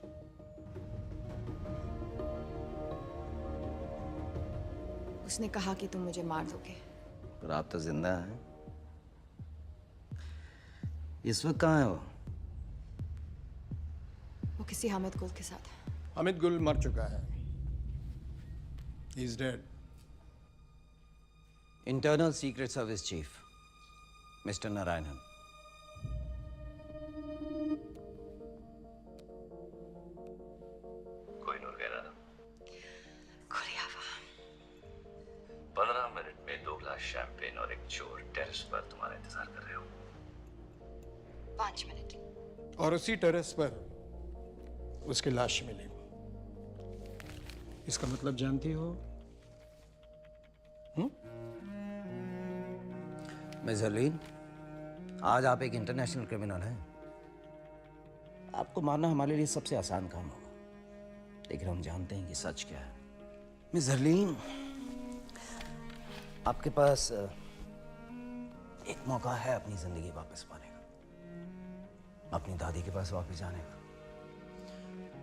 उसने कहा कि तुम मुझे मार दोगे। पर आप तो जिंदा हैं। इस वक्त कहाँ है वो? वो किसी हामिद गुल के साथ है। हामिद गुल मर चुका है। He is dead. Internal secret service chief mister Narayanan. Kohinoor कह रहा था 15 मिनट में 2 गिलास शैंपेन और एक चोर टेरेस पर तुम्हारा इंतजार कर रहे हो। 5 मिनट। और उसी टेरेस पर उसकी लाश मिली। इसका मतलब जानती हो? मिस हरलीन, आज आप एक इंटरनेशनल क्रिमिनल हैं। आपको मारना हमारे लिए सबसे आसान काम होगा, लेकिन हम जानते हैं कि सच क्या है। मिस हरलीन, आपके पास एक मौका है अपनी जिंदगी वापस पाने का, अपनी दादी के पास वापस जाने का,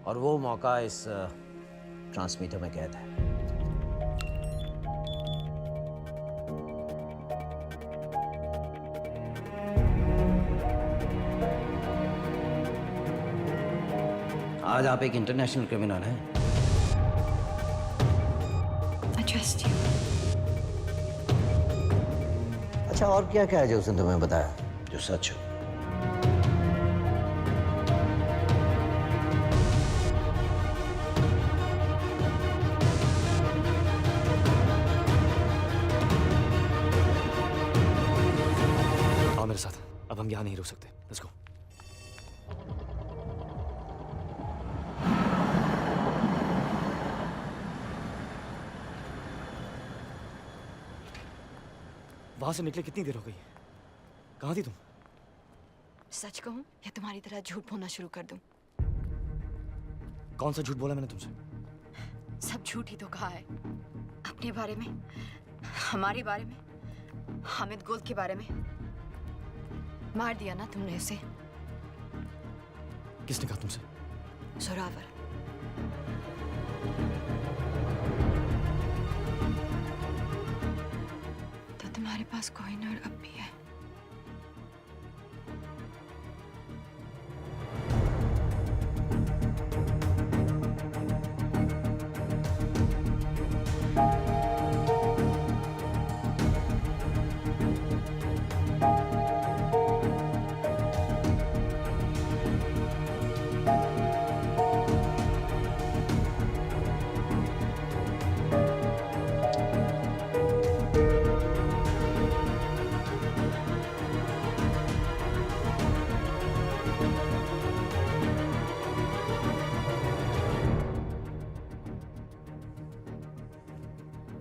और वो मौका इस ट्रांसमीटर में कैद है। आज आप एक इंटरनेशनल क्रिमिनल हैं। I trust you. अच्छा, और क्या क्या है जो उसने तुम्हें बताया जो सच हो? आओ मेरे साथ, अब हम यहाँ नहीं रुक सकते। Let's go. वहां से निकले कितनी देर हो गई? कहाँ थी तुम? सच कहूं या तुम्हारी तरह झूठ बोलना शुरू कर दूं? कौन सा झूठ बोला मैंने तुमसे? सब झूठ ही तो कहा है। अपने बारे में, हमारे बारे में, हामिद गुल के बारे में। मार दिया ना तुमने उसे। किसने कहा तुमसे? जोरावर। तो तुम्हारे पास कोहिनूर अब भी है।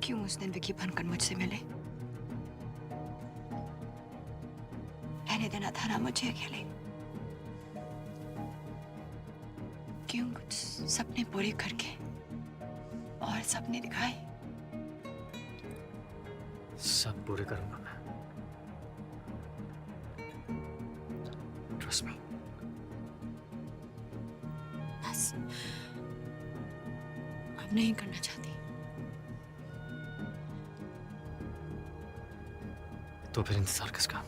क्यों उस दिन विकी बनकर मुझसे मिले? रहने देना था ना मुझे अकेले। क्यों कुछ सपने पूरे करके और सपने दिखाए? सब पूरे करूंगा मैं। Trust me. बस अब नहीं करना चाहती। तो फिर इंतजार किसका?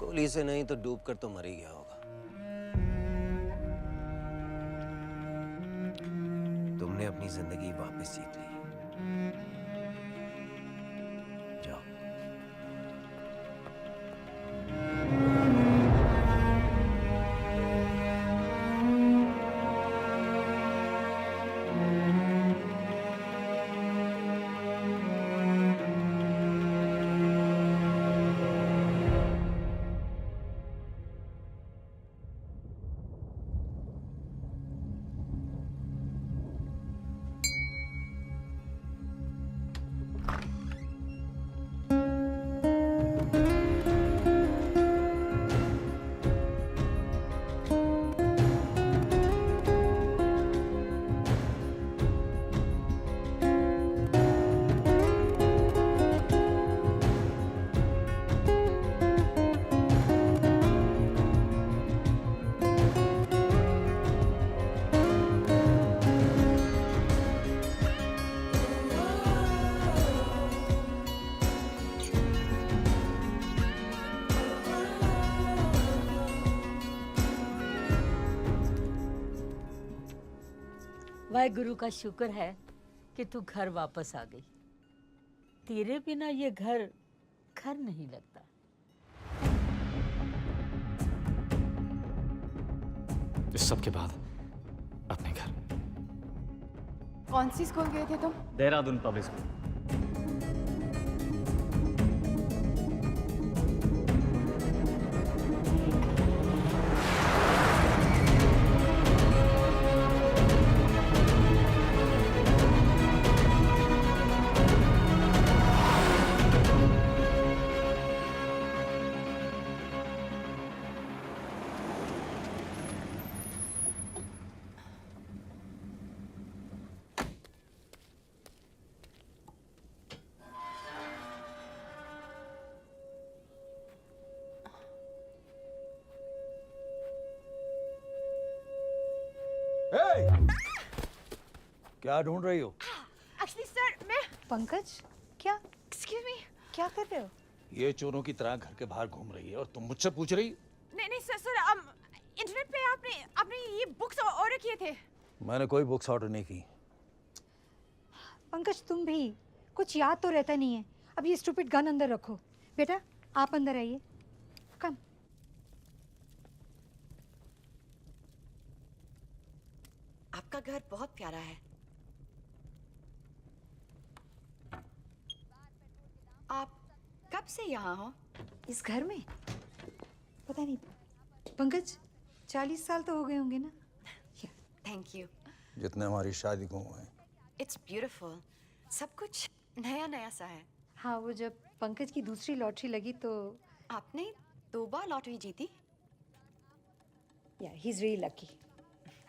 गोली से नहीं तो डूब कर तो मर ही गया होगा। तुमने अपनी जिंदगी वापस जीत ली। जाओ। वाहेगुरु का शुक्र है कि तू घर वापस आ गई। तेरे बिना ये घर घर नहीं लगता। इस सब के बाद अपने घर। कौन सी स्कूल गए थे तुम? Dehradun public school. क्या ढूंढ रही हो? एक्चुअली सर मैं पंकज क्या? Excuse me. क्या कर रहे हो? ये चोरों की तरह घर के बाहर घूम रही है और तुम मुझसे पूछ रही? नहीं नहीं सर सर इंटरनेट पे आपने ये बुक्स ऑर्डर किए थे। मैंने कोई बुक्स ऑर्डर नहीं की। पंकज तुम भी कुछ याद तो रहता नहीं है। अब ये स्टूपिड गन अंदर रखो। बेटा आप अंदर आइए। कम। आपका घर बहुत प्यारा है। आप कब से यहाँ हो? इस घर में पता नहीं पंकज 40 साल तो हो गए होंगे ना। Thank you. जितने हमारी शादी को हुए हैं। It's beautiful. सब कुछ नया नया सा है। हाँ वो जब पंकज की दूसरी लॉटरी लगी तो आपने 2 बार लॉटरी जीती? या ही इज रियली लकी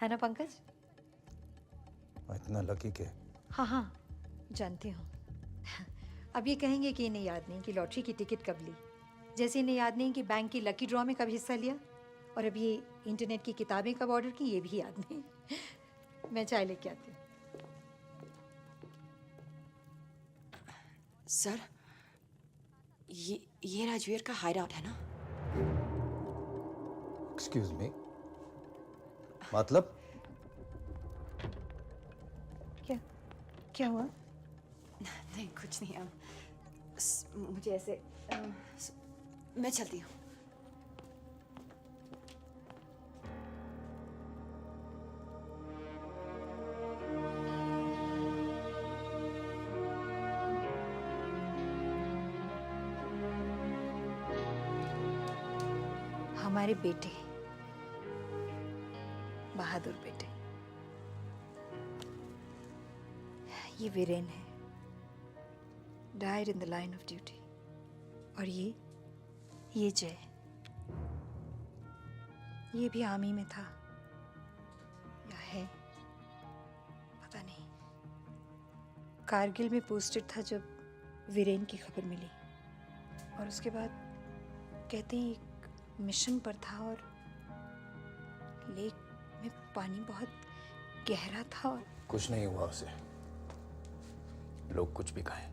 है ना पंकज? इतना लकी के? हाँ हाँ जानती हूँ। अब ये कहेंगे कि इन्हें याद नहीं कि लॉटरी की टिकट कब ली, जैसे इन्हें याद नहीं कि बैंक की लकी ड्रॉ में कब हिस्सा लिया, और अब ये इंटरनेट की किताबें कब ऑर्डर की ये भी याद नहीं। मैं चाय लेके आती हूँ। सर ये राजवीर का हाइडआउट है ना? एक्सक्यूज मी, मतलब? क्या हुआ? नहीं कुछ नहीं। मुझे ऐसे मैं चलती हूँ। हमारे बेटे, बहादुर बेटे, ये वीरेन है, died in the line of duty. और ये जय, ये भी आर्मी में था या है पता नहीं। कारगिल में पोस्टेड था जब वीरेन की खबर मिली, और उसके बाद कहते हैं एक मिशन पर था और लेक में पानी बहुत गहरा था और कुछ नहीं हुआ उसे, लोग कुछ भी कहें।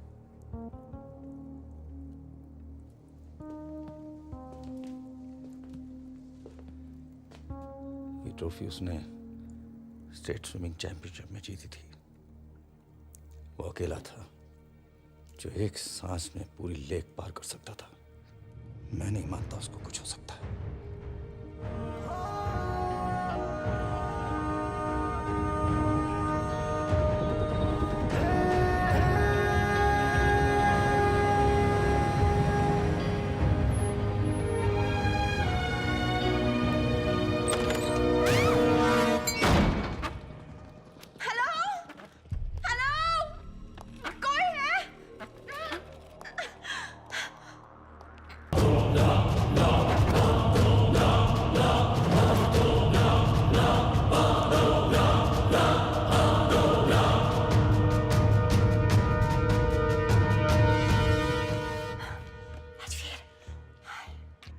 ये ट्रॉफी उसने स्टेट स्विमिंग चैंपियनशिप में जीती थी। वो अकेला था जो एक सांस में पूरी लेक पार कर सकता था। मैं नहीं मानता उसको कुछ हो सकता है।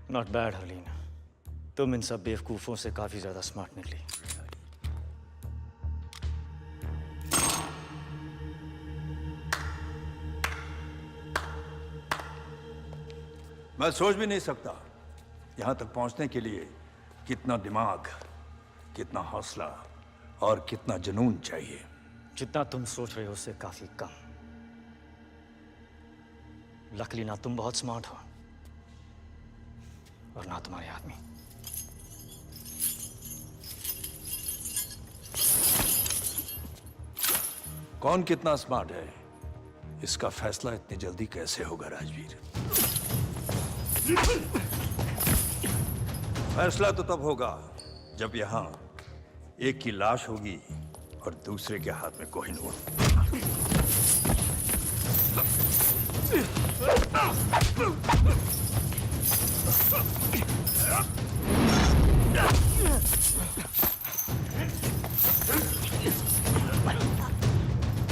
नॉट बैड हरलीन, तुम इन सब बेवकूफों से काफी ज्यादा स्मार्ट निकली। मैं सोच भी नहीं सकता यहां तक पहुंचने के लिए कितना दिमाग, कितना हौसला और कितना जुनून चाहिए। जितना तुम सोच रहे हो उससे काफी कम। लकीली ना तुम बहुत स्मार्ट हो और ना तुम्हारे आदमी। कौन कितना स्मार्ट है इसका फैसला इतनी जल्दी कैसे होगा राजवीर? फैसला तो तब होगा जब यहां एक की लाश होगी और दूसरे के हाथ में कोहिनूर।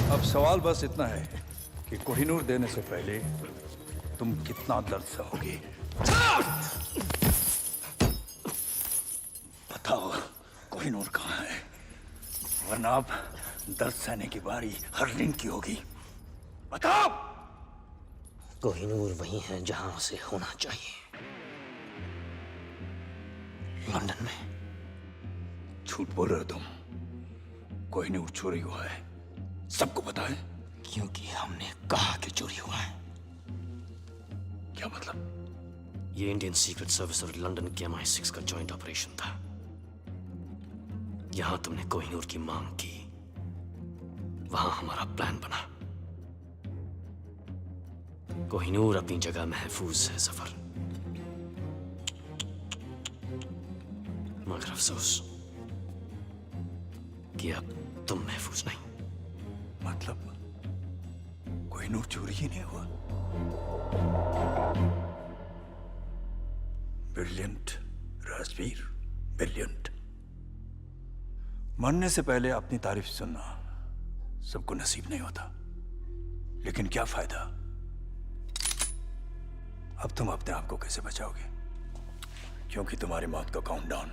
अब सवाल बस इतना है कि कोहिनूर देने से पहले तुम कितना दर्द सहोगे। बताओ कोहिनूर कहाँ है, वरना अब दर्द सहने की बारी हरलीन की होगी। बताओ। कोहिनूर वही है जहां उसे होना चाहिए, लंदन में। झूठ बोल रहे हो तुम। कोहिनूर चोरी हुआ है, सबको पता है। क्योंकि हमने कहा कि चोरी हुआ है। क्या मतलब? ये इंडियन सीक्रेट सर्विस और लंदन के MI6 का जॉइंट ऑपरेशन था। यहां तुमने कोहिनूर की मांग की, वहां हमारा प्लान बना। कोहिनूर अपनी जगह महफूज है सफर, मगर अफसोस कि अब तुम महफूज नहीं। मतलब कोहिनूर चोरी ही नहीं हुआ? Brilliant Rajveer, brilliant. मरने से पहले अपनी तारीफ सुनना सबको नसीब नहीं होता, लेकिन क्या फायदा? अब तुम अपने आप को कैसे बचाओगे? क्योंकि तुम्हारी मौत का काउंटडाउन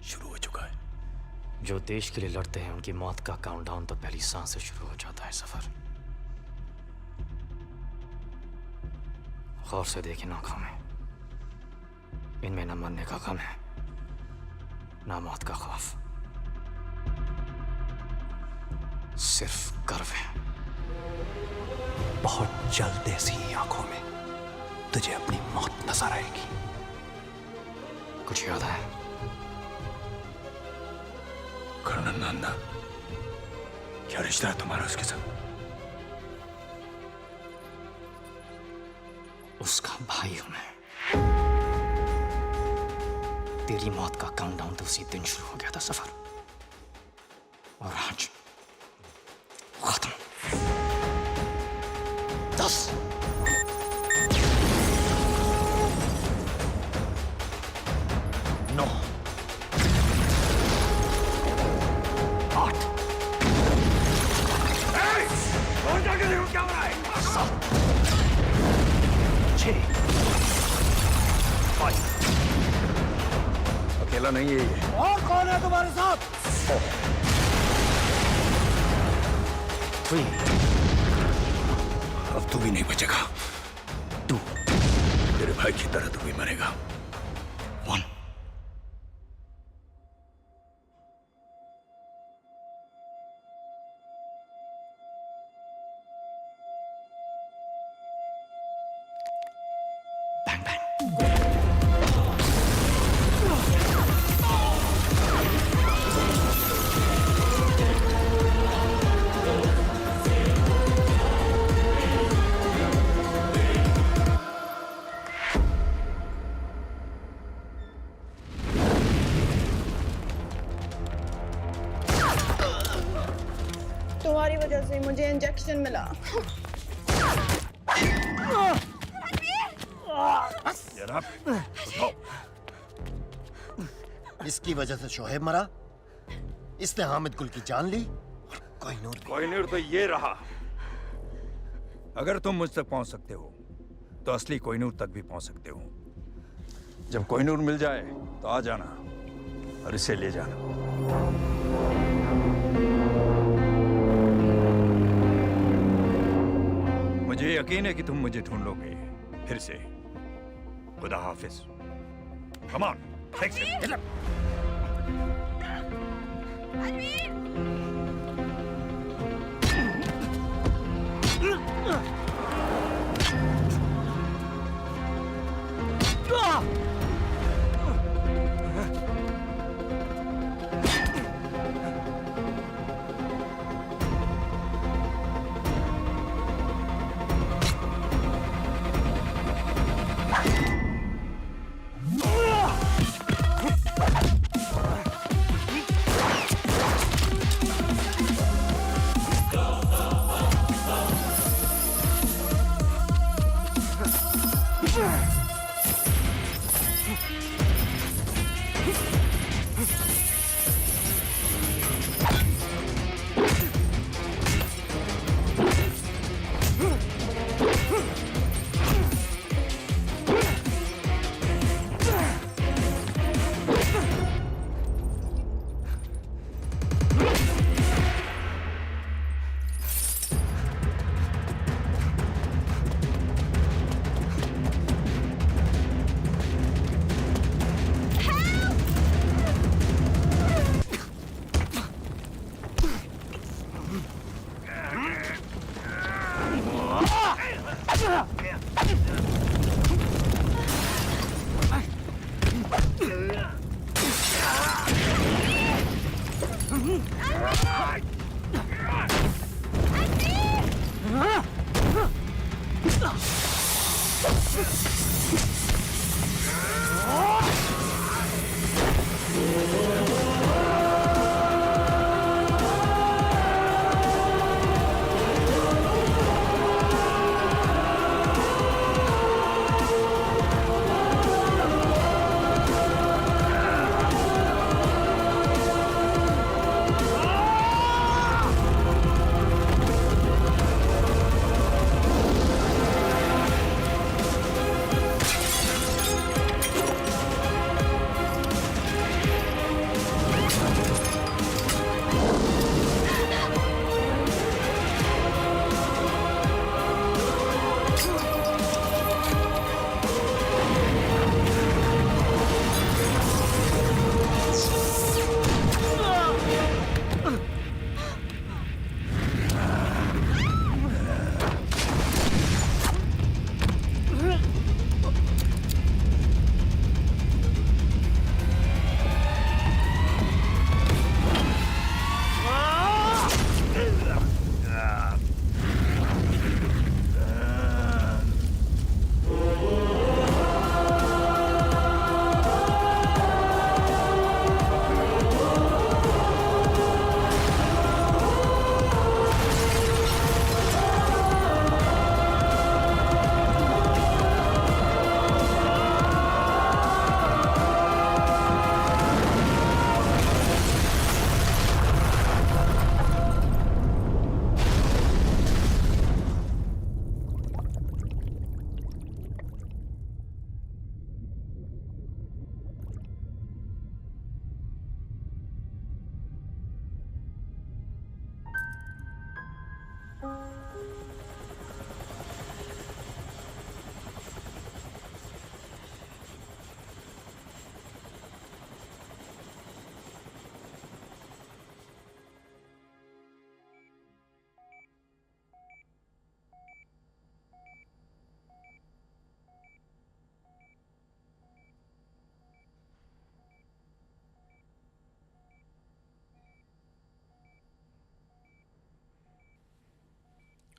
शुरू हो चुका है। जो देश के लिए लड़ते हैं उनकी मौत का काउंटडाउन तो पहली सांस से शुरू हो जाता है सफर। गौर से देखें आंखों में, इनमें न मरने का गम है, ना मौत का खौफ, सिर्फ गर्व है। बहुत जल्द ऐसी आंखों में तुझे अपनी मौत नजर आएगी। कुछ याद है? कर्नल नंदा, क्या रिश्ता है तुम्हारा उसके साथ? उसका भाई हूं मैं। तेरी मौत का काउंटडाउन तो उसी दिन शुरू हो गया था सफर, और आज खत्म। 10 9 8 और जाके देखो क्या हो रहा है। 7 6 5 अकेला नहीं है ये। और कौन है तुम्हारे साथ? 4 3 अब तू भी नहीं बचेगा। 2 तेरे भाई की तरह तू भी मरेगा। 1 तुम्हारी वजह से मुझे इंजेक्शन मिला। जनाब, इसकी वजह से शोहेब मरा, इसने हामिद गुल की जान ली, कोहिनूर तो ये रहा। अगर तुम मुझ तक पहुंच सकते हो तो असली कोहिनूर तक भी पहुंच सकते हो। जब कोहिनूर मिल जाए तो आ जाना और इसे ले जाना। मुझे यकीन है कि तुम मुझे ढूंढ लोगे फिर से। खुदा हाफिज। Come on, take it, get up.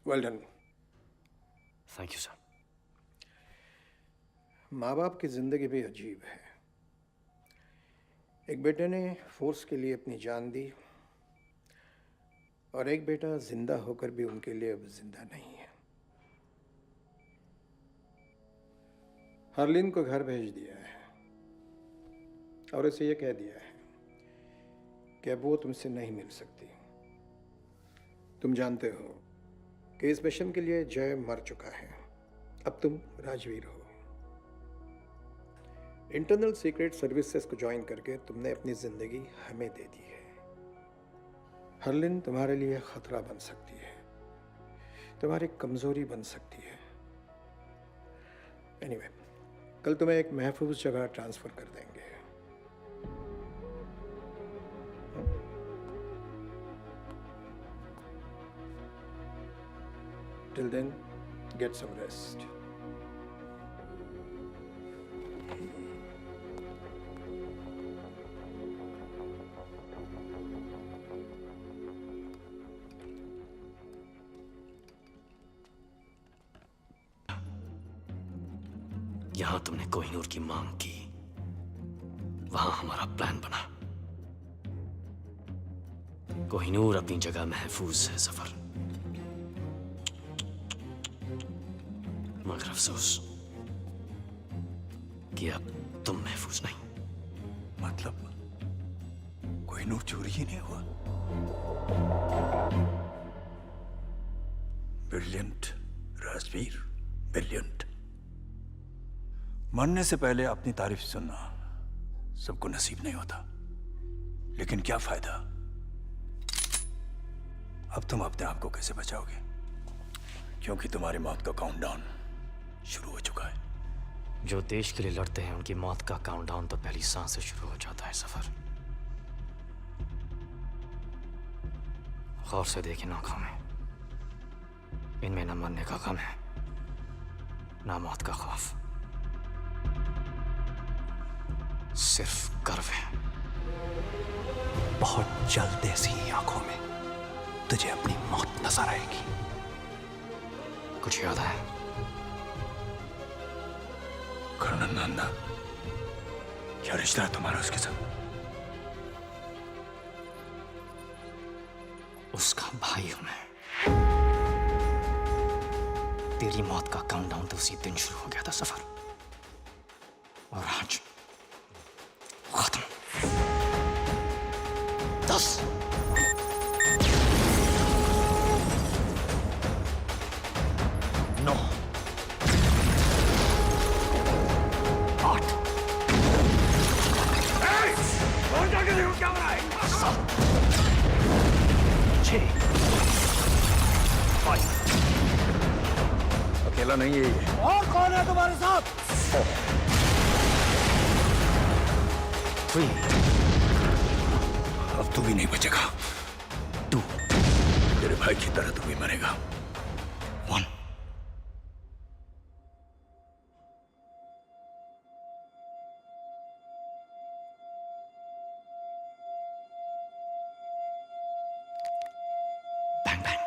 Well done. Thank you sir. माँ बाप की जिंदगी भी अजीब है। एक बेटे ने फोर्स के लिए अपनी जान दी और एक बेटा जिंदा होकर भी उनके लिए अब जिंदा नहीं है। हरलीन को घर भेज दिया है और उसे यह कह दिया है कि अब वो तुमसे नहीं मिल सकती। तुम जानते हो कि इस मिशन के लिए जय मर चुका है, अब तुम राजवीर हो। इंटरनल सीक्रेट सर्विसेज को ज्वाइन करके तुमने अपनी जिंदगी हमें दे दी है। हरलिन तुम्हारे लिए खतरा बन सकती है, तुम्हारी कमजोरी बन सकती है। एनीवे, कल तुम्हें एक महफूज जगह ट्रांसफर कर देंगे। Till then, get some rest. यहां तुमने कोहिनूर की मांग की, वहां हमारा प्लान बना। कोहिनूर अपनी जगह महफूज है सफर, मगर अफसोस कि अब तुम महफूज नहीं। मतलब कोहिनूर चोरी ही नहीं हुआ? Brilliant Rajveer, brilliant. मरने से पहले अपनी तारीफ सुनना सबको नसीब नहीं होता, लेकिन क्या फायदा? अब तुम अपने आप को कैसे बचाओगे? क्योंकि तुम्हारी मौत का काउंटडाउन शुरू हो चुका है। जो देश के लिए लड़ते हैं उनकी मौत का काउंटडाउन तो पहली सांस से शुरू हो जाता है सफर। गौर से देखें आंखों में, इनमें न मरने का गम है, ना मौत का खौफ, सिर्फ गर्व है। बहुत जल्द ऐसी आंखों में तुझे अपनी मौत नजर आएगी। कुछ याद है? कर्नल नंदा, क्या रिश्ता है तुम्हारा उसके साथ? उसका भाई हूं मैं। तेरी मौत का काउंटडाउन तो उसी दिन शुरू हो गया था सफर, और आज खत्म। 10 9 8 और जाके देखो क्या हो रहा है। 7 6 5 अकेला नहीं है ये। और कौन है तुम्हारे साथ? 3 अब तू भी नहीं बचेगा। 2 तेरे भाई की तरह तू भी मरेगा। 1 Bang bang.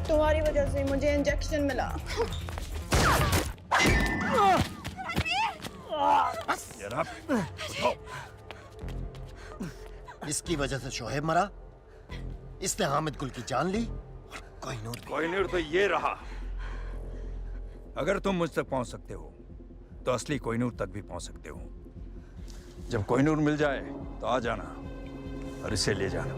तुम्हारी वजह से मुझे इंजेक्शन मिला। इसकी वजह से शोहेब मरा, इसने हामिद गुल की जान ली, और कोहिनूर तो ये रहा। अगर तुम मुझ तक पहुंच सकते हो तो असली कोहिनूर तक भी पहुंच सकते हो। जब कोहिनूर मिल जाए तो आ जाना और इसे ले जाना।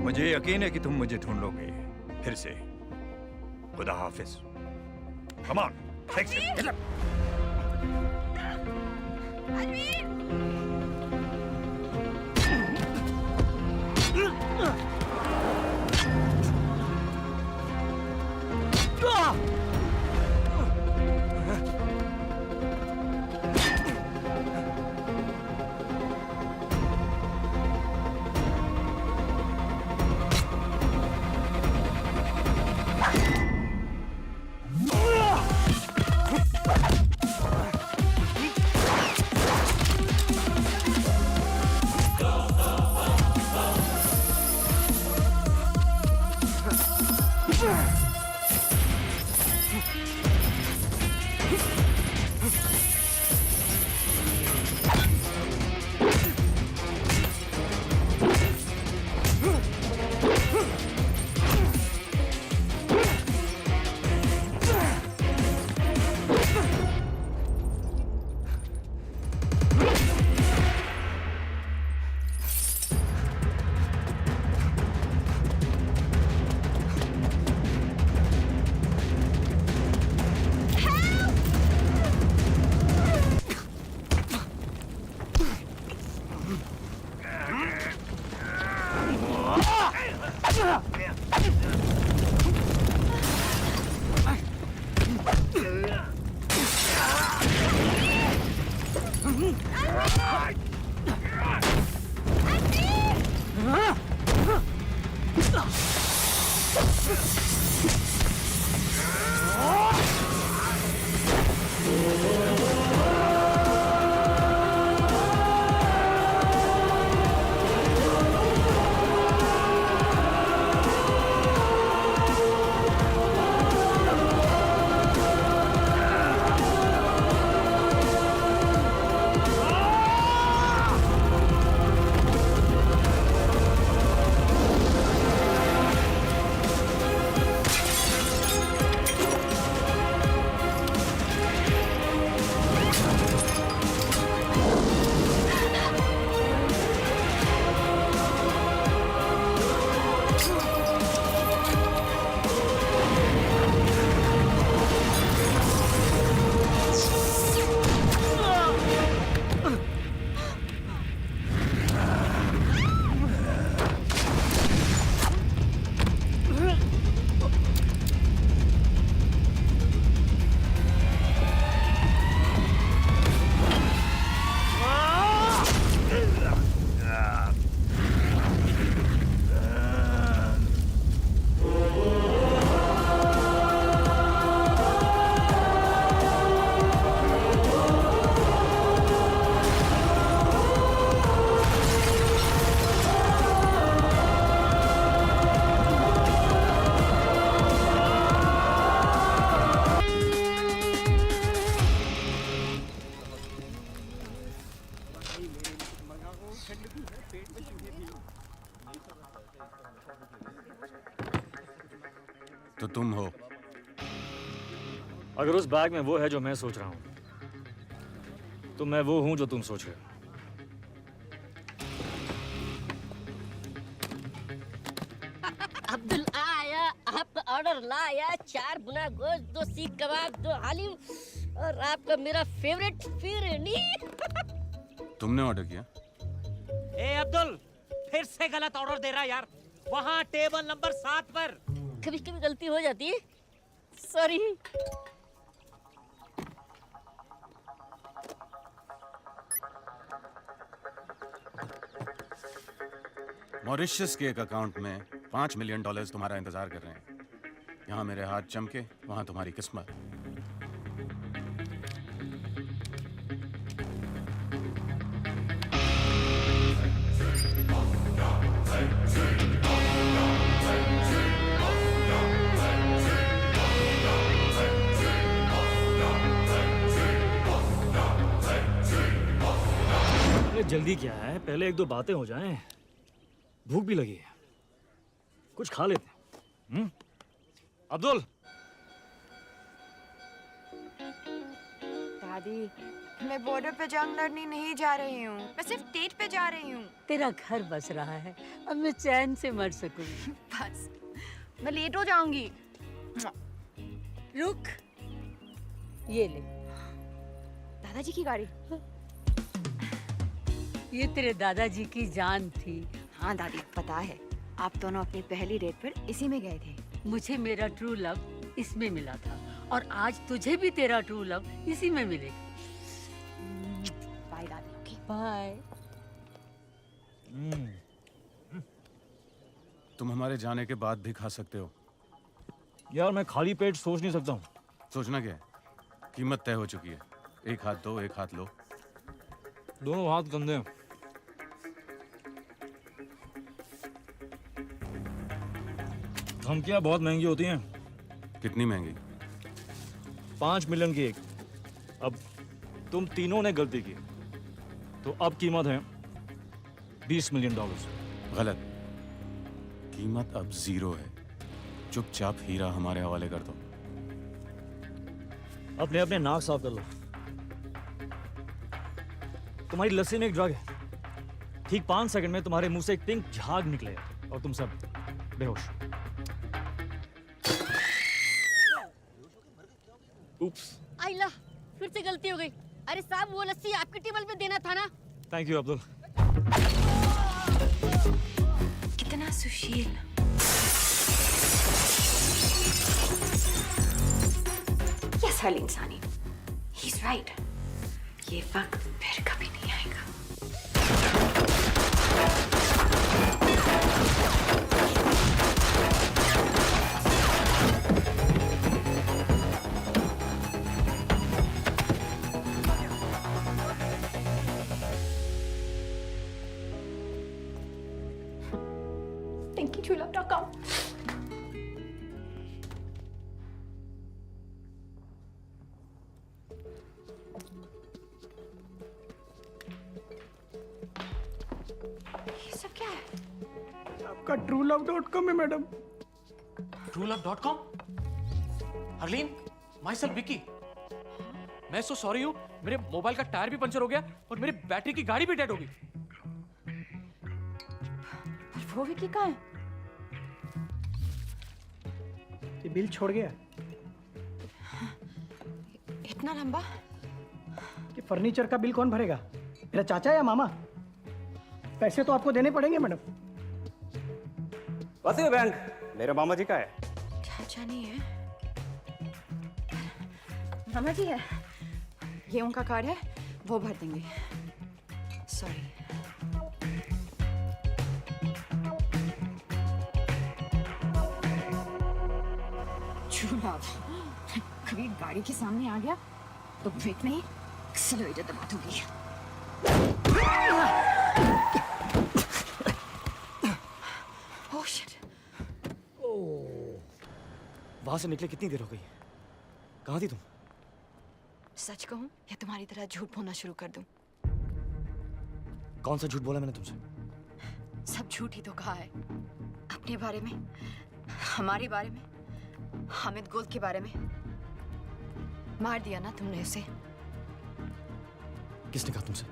मुझे यकीन है कि तुम मुझे ढूंढ लोगे फिर से। खुदा हाफिज। Come on, take it. तो तुम हो? अगर उस बैग में वो है जो मैं सोच रहा हूं, तो मैं वो हूं जो तुम सोच रहे हो। अब्दुल आया, आपका ऑर्डर लाया, 4 बुना गोश्त, 2 सीख कबाब, 2 हालिम और आपका मेरा फेवरेट फिरनी। तुमने ऑर्डर किया? ए अब्दुल, फिर से गलत ऑर्डर दे रहा है यार। वहाँ टेबल नंबर 7 पर। कभी कभी गलती हो जाती है, सॉरी। मॉरिशस के एक अकाउंट में $5 मिलियन तुम्हारा इंतजार कर रहे हैं। यहाँ मेरे हाथ चमके, वहाँ तुम्हारी किस्मत। जल्दी क्या है, पहले 1-2 बातें हो जाएं। भूख भी लगी है, कुछ खा लेते हैं। अब्दुल। दादी, मैं बॉर्डर पे जंग लड़ने नहीं जा रही हूँ, मैं सिर्फ डेट पे जा रही हूँ। तेरा घर बस रहा है, अब मैं चैन से मर सकूं। बस, मैं लेट हो जाऊंगी। रुक, ये ले। दादाजी की गाड़ी। ये तेरे दादाजी की जान थी। हाँ दादी, पता है, आप दोनों अपनी पहली डेट पर इसी में गए थे। मुझे मेरा ट्रू लव इसमें मिला था और आज तुझे भी तेरा ट्रू लव इसी में मिलेगा। बाय दादी। Okay bye. तुम हमारे जाने के बाद भी खा सकते हो। यार मैं खाली पेट सोच नहीं सकता हूँ। सोचना क्या है? कीमत तय हो चुकी है। एक हाथ दो, एक हाथ लो। दोनों हाथ गंदे हैं। धमकियाँ बहुत महंगी होती हैं। कितनी महंगी? 5 मिलियन की एक। अब तुम तीनों ने गलती की, तो अब कीमत है $20 मिलियन। गलत। कीमत अब 0 है। चुपचाप हीरा हमारे हवाले कर दो। अपने अपने नाक साफ कर लो। तुम्हारी लस्सी में एक ड्रग है। ठीक 5 सेकंड में तुम्हारे मुंह से एक पिंक झाग निकलेगा और तुम सब बेहोश। Oops. आइला, फिर से गलती हो गई। अरे साहब, वो लस्सी आपकी टेबल पे देना था ना। Thank you Abdul. कितना सुशील। Yes, Halim Sani. He's right. ये वक्त फिर कभी नहीं आएगा। Thank you, TrueLove.com. ये सब क्या है? आपका TrueLove.com है madam. TrueLove.com? Harleen, myself Vicky. मैं सो सॉरी हूँ, मेरे मोबाइल का टायर भी पंचर हो गया और मेरी बैटरी की गाड़ी भी डेड हो गई। पर वो विकी कहाँ है? ये बिल छोड़ गया इतना लंबा? कि फर्नीचर का बिल कौन भरेगा? मेरा चाचा या मामा? पैसे तो आपको देने पड़ेंगे मैडम। वैसे बैंक मेरे मामा जी का है। चाचा नहीं है। मामा जी है। ये उनका कार्ड है, वो भर देंगे। सॉरी। TrueLove, कभी गाड़ी के सामने आ गया तो ब्रेक नहीं, एक्सेलरेटर दबा दूंगी। Oh shit. वहां से निकले कितनी देर हो गई? कहाँ थी तुम? सच कहूं या तुम्हारी तरह झूठ बोलना शुरू कर दूं? कौन सा झूठ बोला मैंने तुमसे? सब झूठ ही तो कहा है। अपने बारे में, हमारे बारे में, हामिद गोल्ड के बारे में। मार दिया ना तुमने उसे। किसने कहा तुमसे?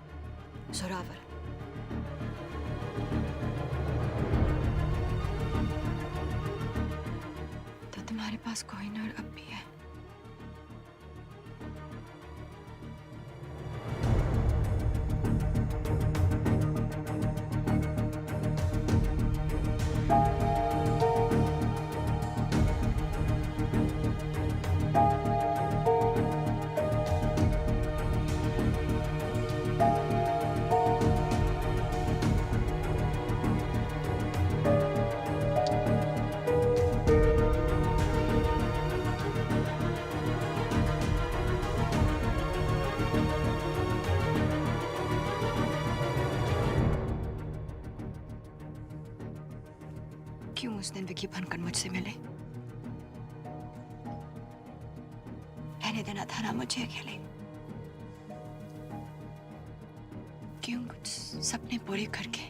जोरावर। तो तुम्हारे पास कोहिनूर अब भी है। क्यों उस दिन विकी बनकर मुझसे मिले? रहने देना था ना मुझे अकेले। क्यों कुछ सपने पूरे करके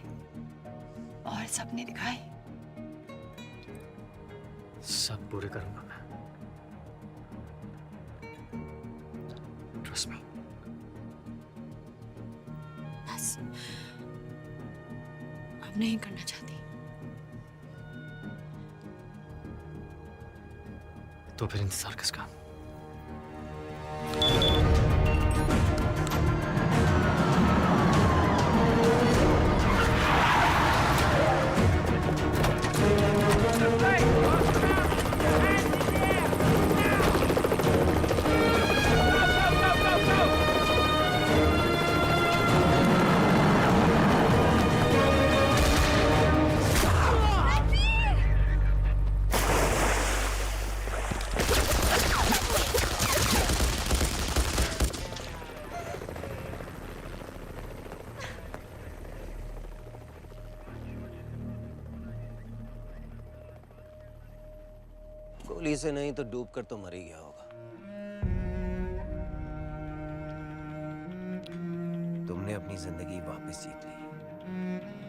और सपने दिखाए? सब पूरे करूंगा मैं। Trust me. बस अब नहीं करना चाहती। तो फिर इंतजार किसका? गोली से नहीं तो डूब कर तो मर ही गया होगा। तुमने अपनी जिंदगी वापस जीत ली।